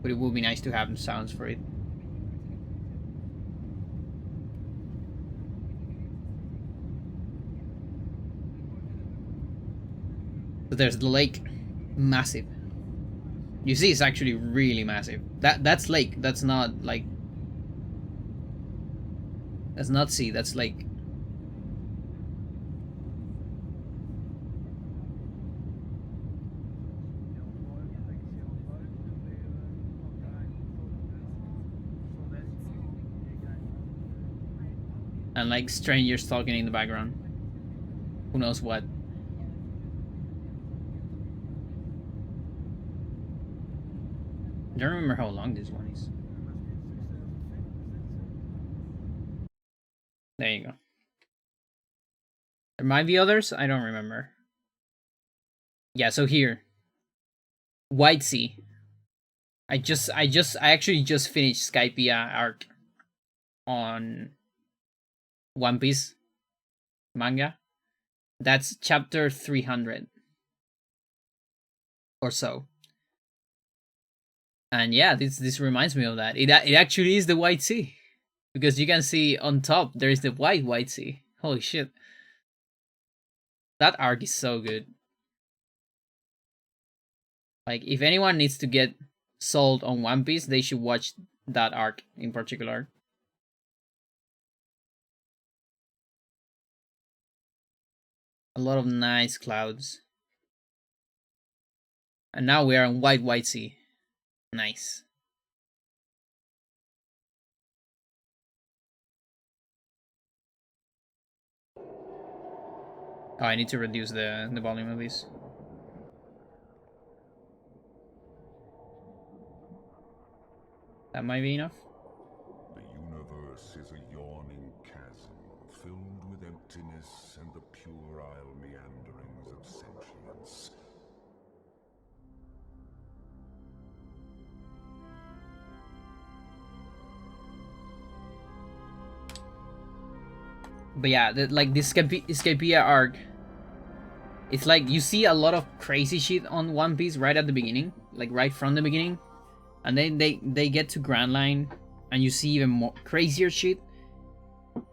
but it would be nice to have sounds for it. So there's the lake, massive. You see, it's actually really massive. That's lake. That's not like. That's not sea. That's lake. And like strangers talking in the background. Who knows what? I don't remember how long this one is. There you go. There might be others. I don't remember. Yeah. So here, White Sea. I actually just finished Skypiea arc on One Piece manga. That's chapter 300 or so. And yeah, this reminds me of that. It actually is the White Sea, because you can see on top there is the White Sea. Holy shit. That arc is so good. Like, if anyone needs to get sold on One Piece, they should watch that arc in particular. A lot of nice clouds. And now we are on White Sea. Nice. Oh, I need to reduce the volume of this. That might be enough. The universe is a yawning chasm filled with emptiness and the puerile meanderings of sentience. But yeah, like this Skypiea arc, it's like you see a lot of crazy shit on One Piece right at the beginning, like right from the beginning, and then they get to Grand Line, and you see even more crazier shit.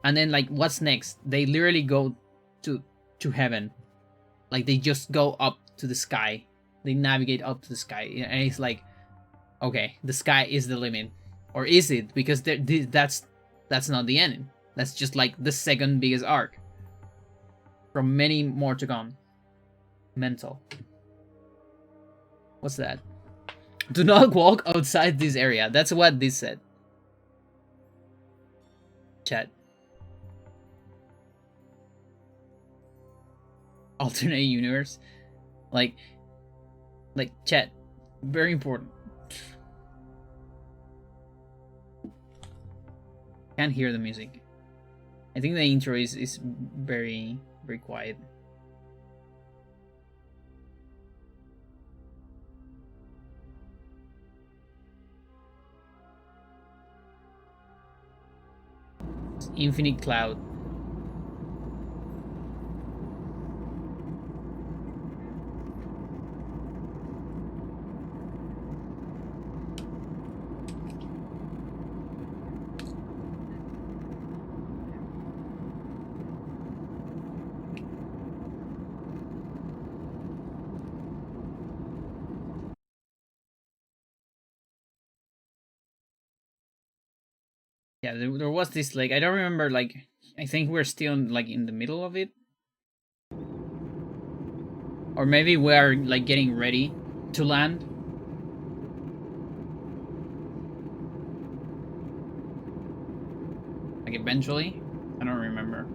And then like, what's next? They literally go to heaven, like they just go up to the sky. They navigate up to the sky, and it's like, okay, the sky is the limit, or is it? Because that's not the end. That's just like the second biggest arc. From many more to come. Mental. What's that? Do not walk outside this area. That's what this said. Chat. Alternate universe. Like chat. Very important. Can't hear the music. I think the intro is very, very quiet. Infinite cloud. Yeah, there was this like I don't remember like I think we're still like in the middle of it, or maybe we're like getting ready to land. Like eventually, I don't remember.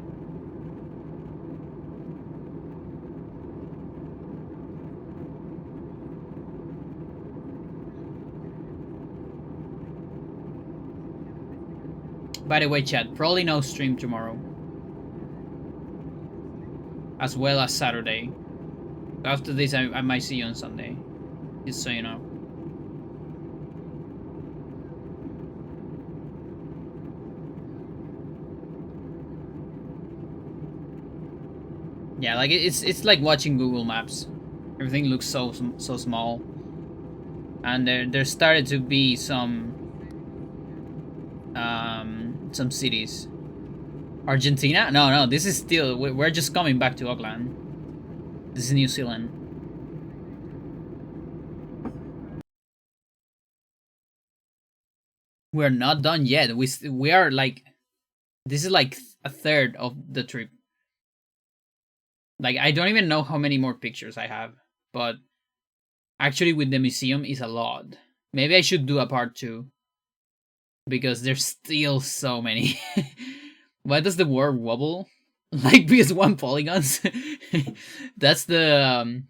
By the way, chat, probably no stream tomorrow. As well as Saturday. After this, I might see you on Sunday. Just so you know. Yeah, like it's like watching Google Maps. Everything looks so small. And there started to be some cities. Argentina? No, this is still we're just coming back to Auckland. This is New Zealand. We're not done yet. We are like this is like a third of the trip. Like I don't even know how many more pictures I have, but actually with the museum is a lot. Maybe I should do a part 2 because there's still so many. Why does the word wobble? Like PS1 polygons? That's the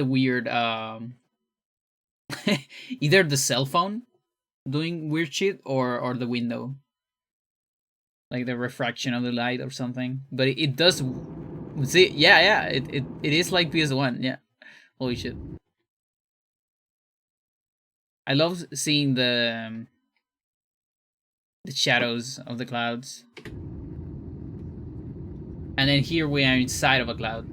weird either the cell phone doing weird shit or the window. Like the refraction of the light or something. But it does see yeah, it is like PS1, yeah. Holy shit. I love seeing the shadows of the clouds. And then here we are inside of a cloud.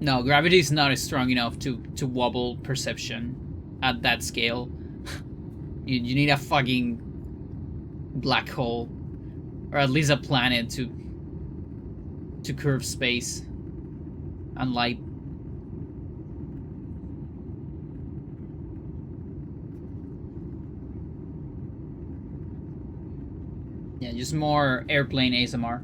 No, gravity is not strong enough to wobble perception at that scale. you need a fucking black hole, or at least a planet to curve space and light. Yeah, just more airplane ASMR.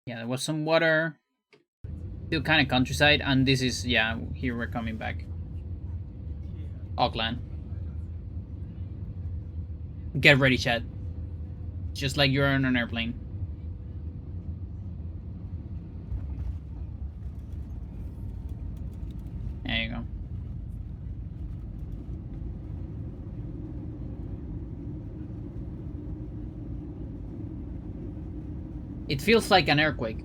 Yeah, there was some water. Still kind of countryside, and this is, yeah, here we're coming back. Auckland. Get ready, chat. Just like you're on an airplane. There you go. It feels like an earthquake.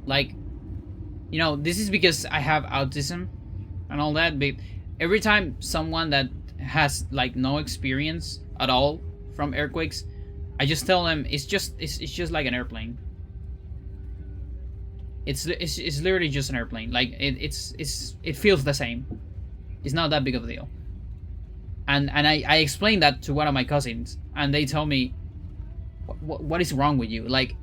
Like, you know, this is because I have autism and all that, but every time someone that has like no experience at all from earthquakes, I just tell them it's just like an airplane. It's literally just an airplane. Like it feels the same. It's not that big of a deal. And I explained that to one of my cousins, and they tell me, what is wrong with you? Like,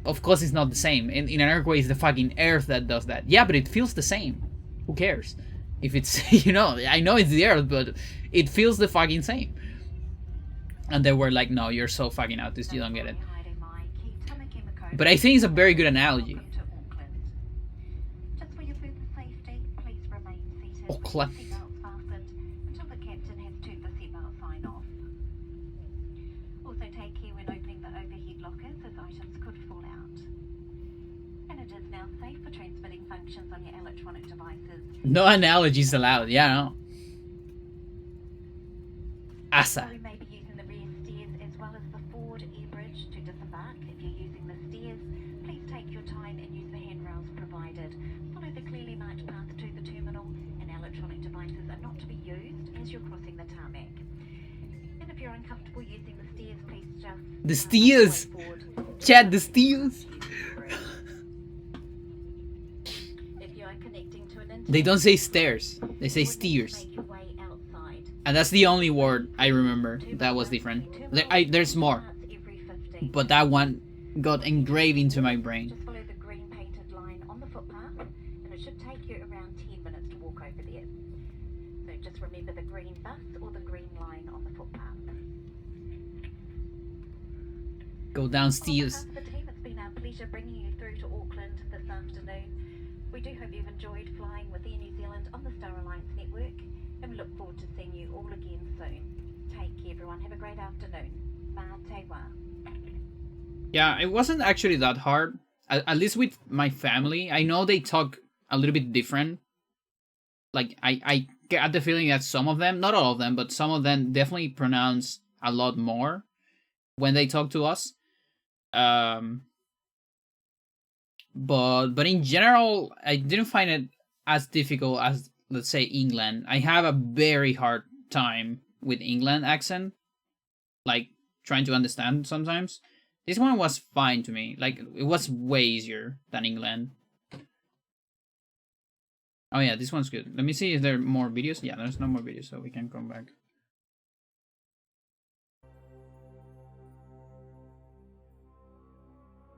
of course it's not the same. In an earthquake, it's the fucking earth that does that. Yeah, but it feels the same. Who cares? If it's, you know, I know it's the earth, but it feels the fucking same. And they were like, no, you're so fucking autist, you don't get it. But I think it's a very good analogy. Auckland. No analogies allowed, yeah, no. Asa. We may be using the rear stairs as well as the forward air bridge to disembark. If you're using the stairs, please take your time and use the handrails provided. Follow the clearly marked path to the terminal, and electronic devices are not to be used as you're crossing the tarmac. And if you're uncomfortable using the stairs, please just... The stairs! Chad, the stairs! If you are connecting to an They don't say stairs, they say steers. And that's the only word I remember that was different. There's more, but that one got engraved into my brain. Just follow the green painted line on the footpath, and it should take you around 10 minutes to walk over there. So just remember the green bus or the green line on the footpath. Go downstairs. On behalf of the team, it's been our pleasure bringing you through to Auckland this afternoon. We do hope you've enjoyed flying with Air New Zealand on the Star Alliance network, and we look forward to seeing you all again soon. Take care, everyone. Have a great afternoon. Mā te wā. Yeah, it wasn't actually that hard. At least with my family. I know they talk a little bit different. Like, I get the feeling that some of them, not all of them, but some of them definitely pronounce a lot more when they talk to us. But in general, I didn't find it as difficult as, let's say, England. I have a very hard time with England accent, like trying to understand sometimes. This one was fine to me. Like, it was way easier than England. Oh yeah, this one's good. Let me see if there are more videos. Yeah, there's no more videos, so we can come back.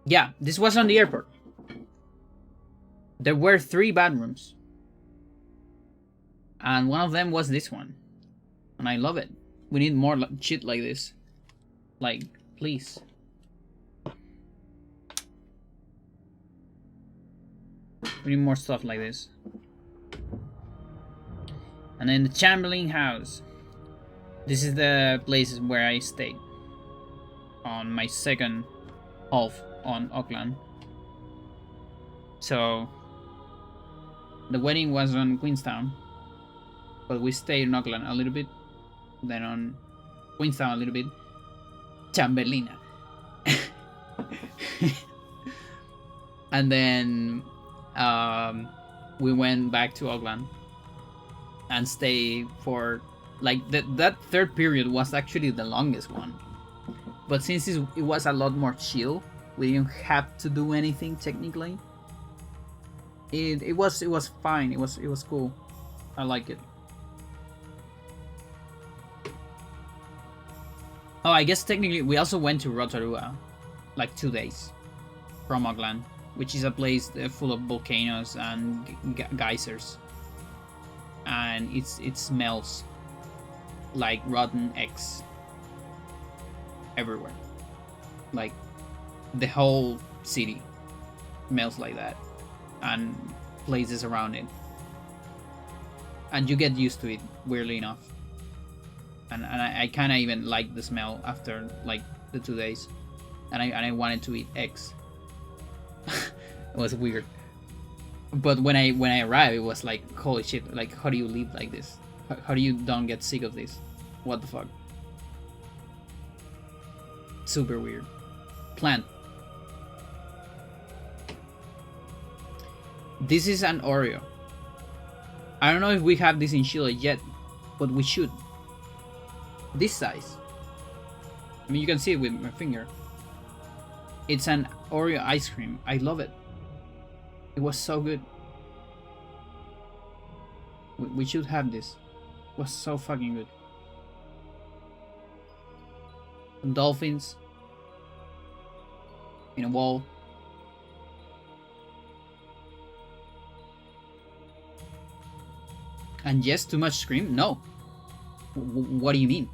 Yeah, this was on the airport. There were 3 bathrooms. And one of them was this one. And I love it. We need more shit like this. Like, please. We need more stuff like this. And then the Chamberlain House. This is the place where I stayed. On my second half on Auckland. So the wedding was on Queenstown, but we stayed in Auckland a little bit, then on Queenstown a little bit. Chamberlaina. And then we went back to Auckland and stayed for like that third period was actually the longest one. But since it was a lot more chill, we didn't have to do anything technically. It was fine. It was cool. I like it. Oh, I guess technically we also went to Rotorua, like 2 days from Auckland, which is a place full of volcanoes and geysers, and it smells like rotten eggs everywhere. Like the whole city smells like that, and places around it, and you get used to it, weirdly enough. And I kind of even liked the smell after like the 2 days, and I wanted to eat eggs. It was weird, but when I arrived, it was like, holy shit! Like, how do you live like this? How do you don't get sick of this? What the fuck? Super weird. Plant. This is an Oreo. I don't know if we have this in Chile yet, but we should. This size. I mean, you can see it with my finger. It's an Oreo ice cream. I love it. It was so good. We should have this. It was so fucking good. Dolphins in a wall. And yes, too much scream? No. What do you mean?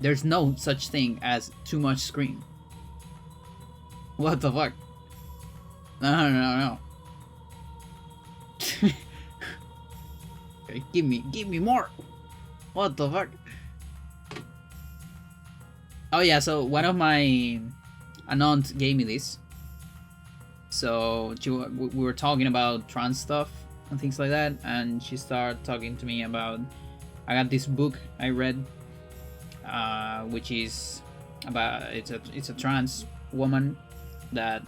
There's no such thing as too much scream. What the fuck? No. Okay, give me more. What the fuck? Oh yeah, so one of my aunts gave me this. So we were talking about trans stuff and things like that, and she started talking to me about I got this book I read, which is about it's a trans woman that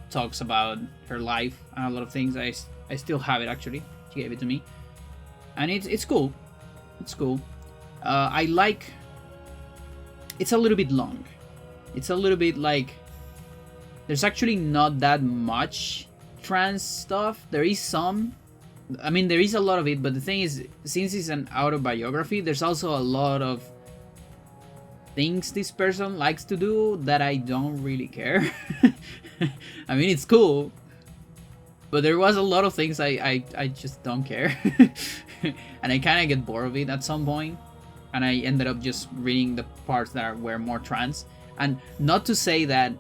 talks about her life and a lot of things. I still have it actually. She gave it to me, and it's cool. It's cool. I like. It's a little bit long. It's a little bit like. There's actually not that much trans stuff. There is some. I mean, there is a lot of it, but the thing is, since it's an autobiography, there's also a lot of things this person likes to do that I don't really care. I mean, it's cool, but there was a lot of things I just don't care. And I kind of get bored of it at some point, and I ended up just reading the parts that were more trans. And not to say that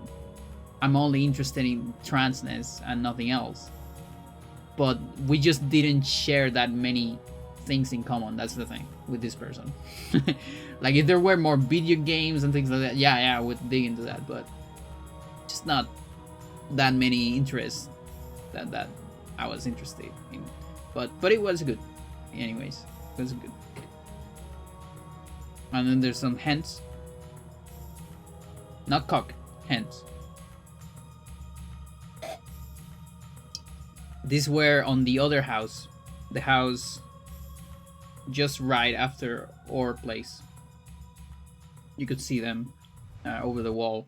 I'm only interested in transness and nothing else, but we just didn't share that many things in common. That's the thing with this person. Like, if there were more video games and things like that, yeah, I would dig into that, but just not that many interests that I was interested in. But it was good. Anyways, it was good. And then there's some hens. Not cock, hens. These were on the other house. The house just right after our place. You could see them over the wall.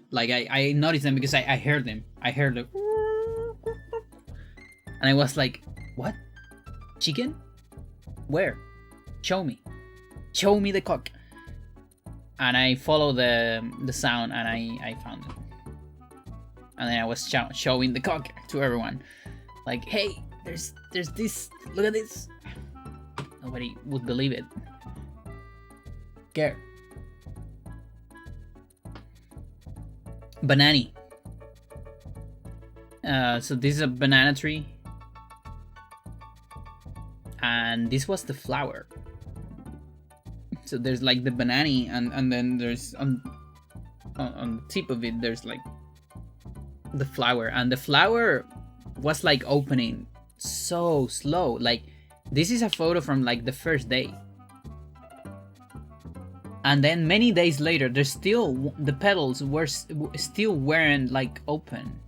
Like, I noticed them because I heard them. I heard them. And I was like, what? Chicken? Where? Show me. Show me the cock. And I followed the sound, and I found it. And then I was showing the cock to everyone. Like, hey, there's this. Look at this. Nobody would believe it. Care. Banani. So this is a banana tree. And this was the flower. So there's like the banani, and then there's on the tip of it there's like the flower, and the flower was like opening so slow. Like, this is a photo from like the first day, and then many days later there's still the petals were still weren't like open.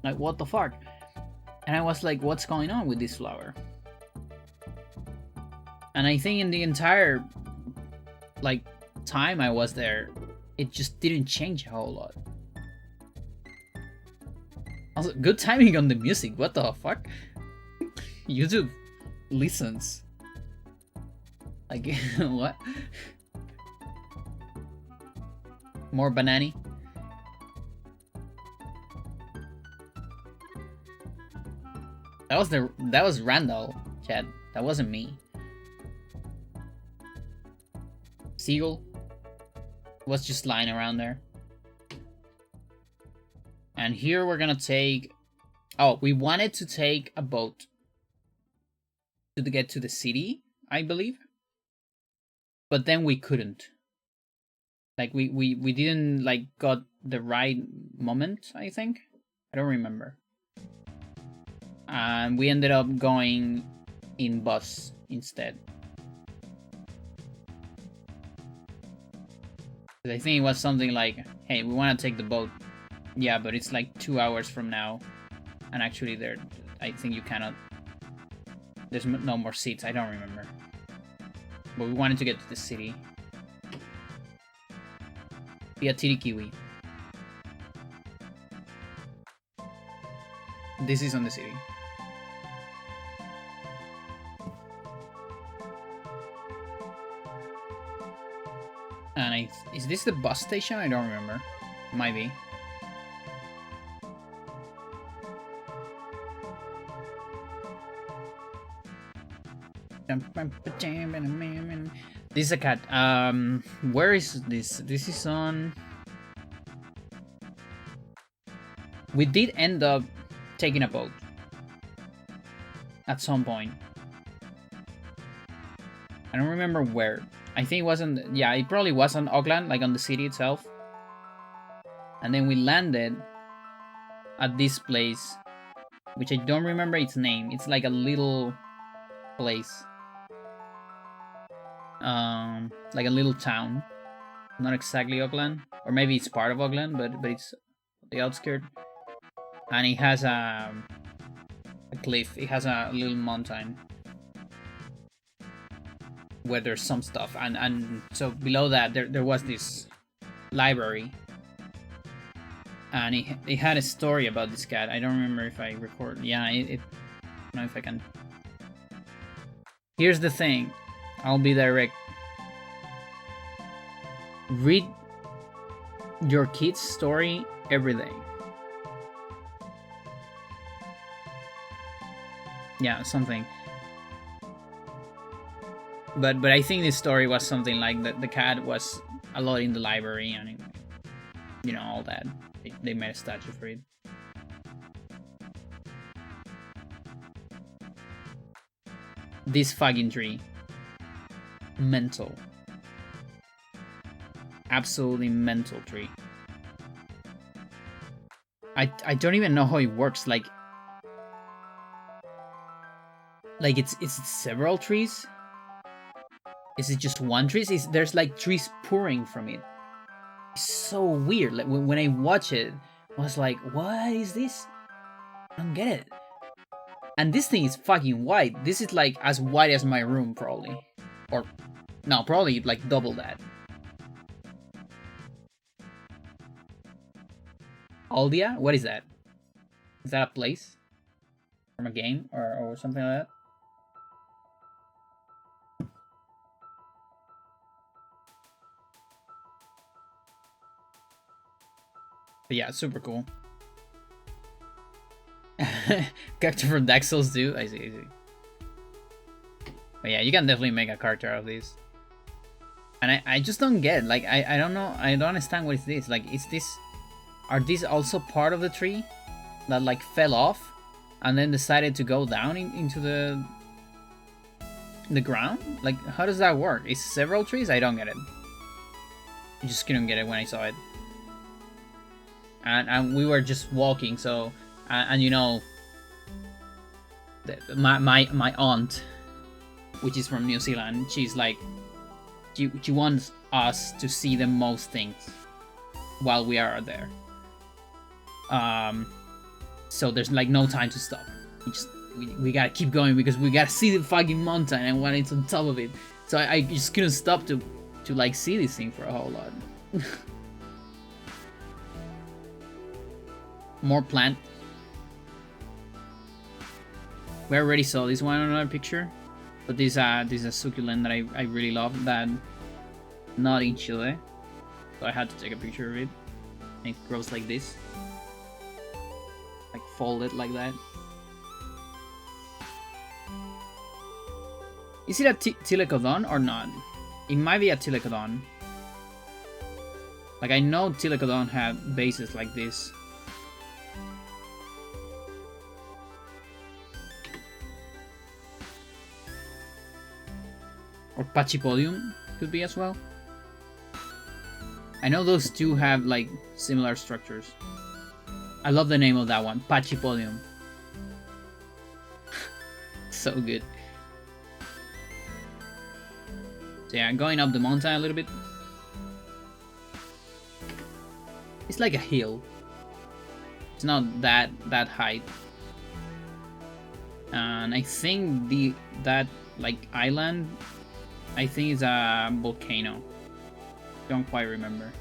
Like, what the fuck? And I was like, what's going on with this flower? And I think in the entire like time I was there, it just didn't change a whole lot. Also, good timing on the music. What the fuck? YouTube listens. Like, what? More banani. That was Randall, Chad. That wasn't me. Seagull was just lying around there. And here we're gonna take... Oh, we wanted to take a boat to get to the city, I believe. But then we couldn't. Like, we didn't, like, got the right moment, I think. I don't remember. And we ended up going in bus instead. I think it was something like, hey, we want to take the boat. Yeah, but it's like 2 hours from now. And actually there, I think you cannot... There's no more seats, I don't remember. But we wanted to get to the city. Via Tirikiwi. This is on the city. And is this the bus station? I don't remember. Might be. This is a cat. Where is this? This is on... We did end up taking a boat at some point. I don't remember where. I think it wasn't... Yeah, it probably was on Auckland, like on the city itself. And then we landed at this place which I don't remember its name. It's like a little place, like a little town, not exactly Auckland, or maybe it's part of Auckland, but it's the outskirts, and it has a cliff. It has a little mountain where there's some stuff, and so below that there was this library, and it had a story about this cat. I don't remember if I record. Yeah, I don't know if I can. Here's the thing, I'll be direct. Read your kid's story every day. Yeah, something. But I think this story was something like that. The cat was a lot in the library, and you know, all that. They made a statue for it. This fucking tree, mental. Absolutely mental tree. I don't even know how it works. Like it's several trees. Is it just one tree? There's like trees pouring from it. It's so weird. Like when I watch it, I was like, what is this? I don't get it. And this thing is fucking white. This is like as white as my room, probably. Or no, probably like double that. Aldia? What is that? Is that a place? From a game or something like that? But yeah, super cool. Character from Dark Souls 2? I see. But yeah, you can definitely make a character out of this. And I just don't get it. Like, I don't know. I don't understand what is this. Like, is this... Are these also part of the tree? That, like, fell off? And then decided to go down into the ground? Like, how does that work? Is several trees? I don't get it. I just couldn't get it when I saw it. And we were just walking, so... And you know... My aunt, which is from New Zealand, she's like... She wants us to see the most things while we are there. So there's like no time to stop. We gotta keep going because we gotta see the fucking mountain and when it's on top of it. So I just couldn't stop to like see this thing for a whole lot. More plant. We already saw this one on another picture, but this is a succulent that I really love. That not in Chile, so I had to take a picture of it. And it grows like this, like folded like that. Is it a Tilecodon or not? It might be a Tilecodon. Like I know Tilecodon have bases like this. Or Pachypodium could be as well. I know those two have like similar structures. I love the name of that one, Pachypodium. So good. So yeah, going up the mountain a little bit. It's like a hill. It's not that height. And I think that like island, I think it's a volcano. Don't quite remember.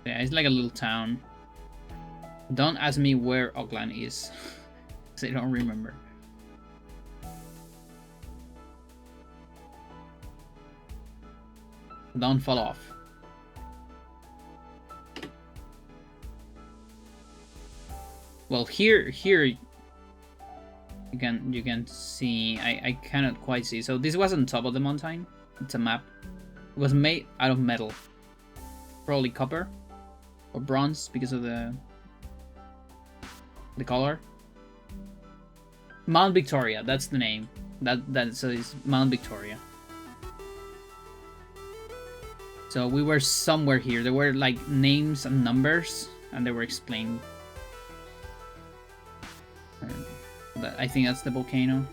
Yeah, it's like a little town. Don't ask me where Auckland is, because I don't remember. Don't fall off. Well, here you can see. I cannot quite see. So this was on top of the mountain. It's a map. It was made out of metal, probably copper or bronze because of the color. Mount Victoria. That's the name. So it's Mount Victoria. So we were somewhere here. There were like names and numbers, and they were explained. I think that's the volcano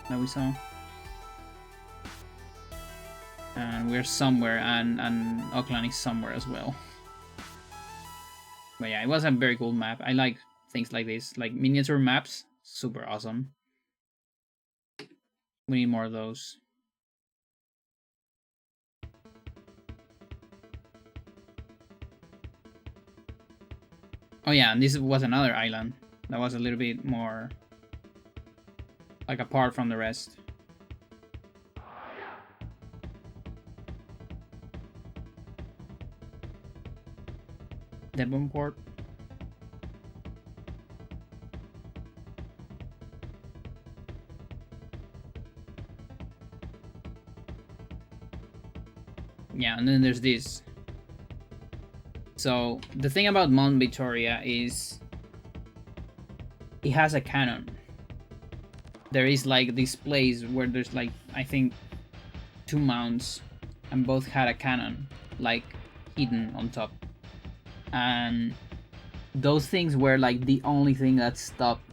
that we saw. And we're somewhere, and Auckland is somewhere as well. But yeah, it was a very cool map. I like things like this, like miniature maps. Super awesome. We need more of those. Oh yeah, and this was another island that was a little bit more like apart from the rest. Devonport. Yeah, and then there's this. So the thing about Mount Victoria is it has a cannon. There is like this place where there's like, I think, 2 mounts, and both had a cannon like hidden on top. And those things were like the only thing that stopped,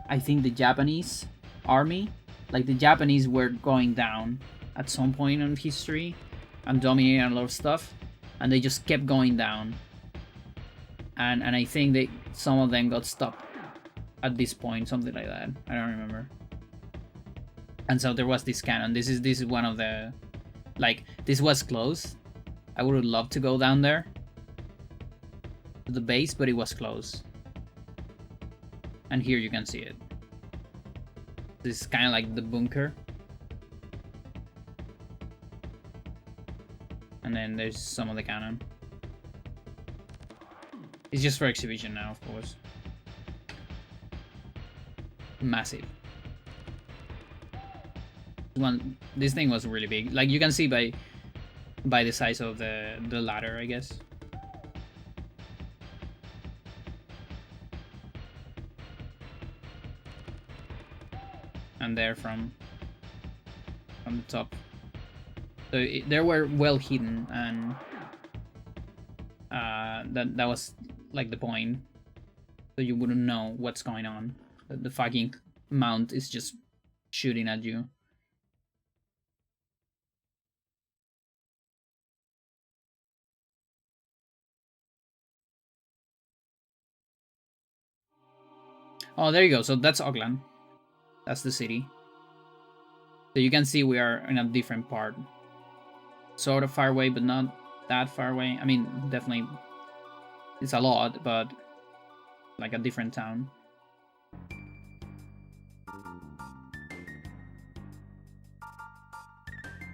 I think, the Japanese army. Like the Japanese were going down at some point in history and dominating a lot of stuff, and they just kept going down. And I think that some of them got stopped at this point, something like that. I don't remember. And so there was this cannon. This is one of the, like, this was close. I would have loved to go down there to the base, but it was close. And here you can see it. This is kind of like the bunker. And then there's some of the cannon. It's just for exhibition now, of course. Massive. This thing was really big. Like you can see by the size of the ladder, I guess. And there from the top. So they were well hidden, and that was like the point. So you wouldn't know what's going on. The fucking mount is just shooting at you. Oh, there you go. So that's Auckland. That's the city. So you can see we are in a different part. Sort of far away, but not that far away. I mean, definitely it's a lot, but like a different town.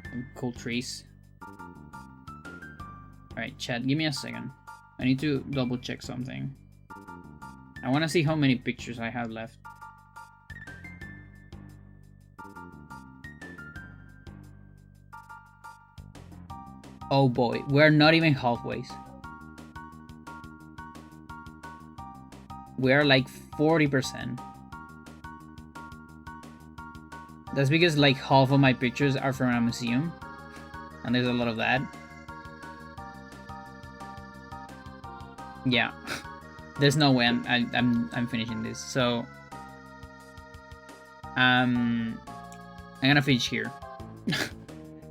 Some cool trees. Alright, chat, give me a second. I need to double check something. I want to see how many pictures I have left. Oh boy, we're not even halfway. We're like 40%. That's because like half of my pictures are from a museum, and there's a lot of that. Yeah, there's no way I'm finishing this. So I'm gonna finish here.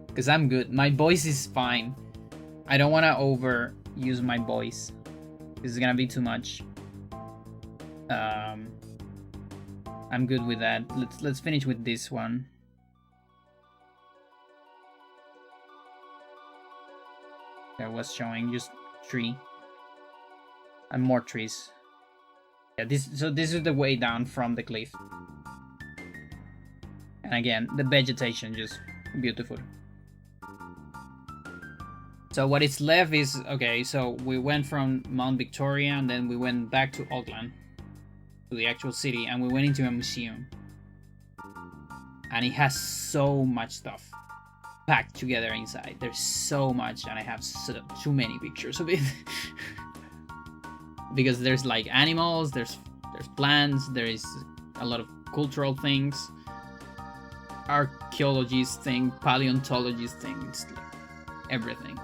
Because I'm good. My voice is fine. I don't want to overuse my voice. This is gonna be too much. I'm good with that. Let's finish with this one. That was showing just tree and more trees. Yeah, this is the way down from the cliff. And again, the vegetation just beautiful. So what is left is, okay, so we went from Mount Victoria and then we went back to Auckland, to the actual city, and we went into a museum. And it has so much stuff packed together inside. There's so much, and I have too many pictures of it. Because there's like animals, there's plants, there is a lot of cultural things, archaeologist thing, paleontologist thing. It's like everything.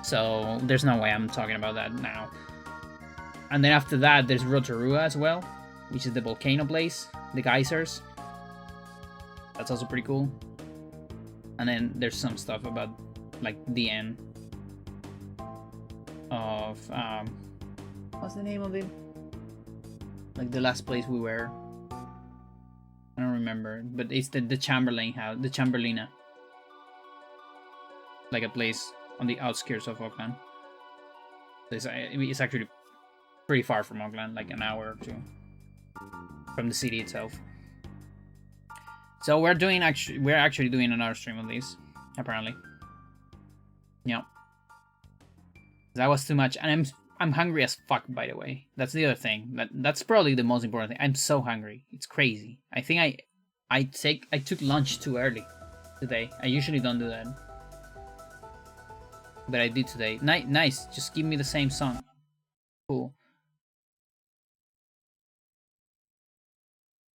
So there's no way I'm talking about that now. And then after that, there's Rotorua as well, which is the volcano place, the geysers. That's also pretty cool. And then there's some stuff about like the end of what's the name of it? Like the last place we were. I don't remember, but it's the Chamberlain house, the Chamberlaina. Like a place on the outskirts of Auckland. It's actually pretty far from Auckland, like an hour or two from the city itself. So we're actually doing another stream of these, apparently. Yeah. That was too much, and I'm hungry as fuck, by the way. That's the other thing. That's probably the most important thing. I'm so hungry. It's crazy. I think I took lunch too early today. I usually don't do that. But I did today. Nice. Just give me the same song. Cool.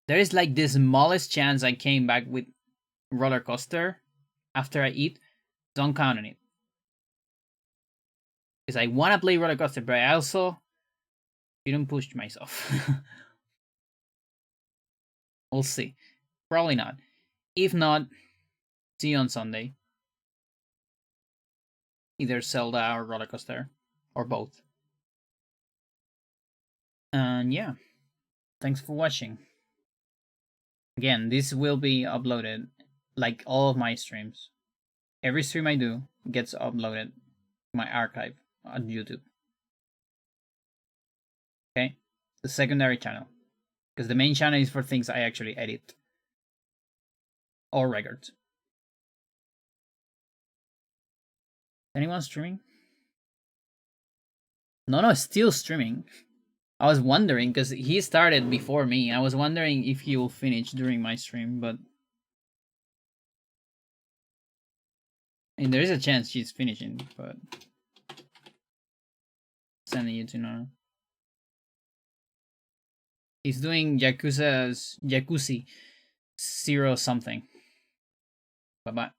There is like the smallest chance I came back with roller coaster after I eat. Don't count on it. Because I want to play roller coaster, but I also didn't push myself. We'll see. Probably not. If not, see you on Sunday. Either Zelda or roller coaster, or both. And yeah, thanks for watching. Again, this will be uploaded like all of my streams. Every stream I do gets uploaded to my archive on YouTube. Okay? The secondary channel. Because the main channel is for things I actually edit. Or record. Anyone streaming? No, still streaming. I was wondering, because he started before me. I was wondering if he will finish during my stream, but... I mean, there is a chance she's finishing, but... Sending you to know. He's doing Jacuzzi 0 something. Bye-bye.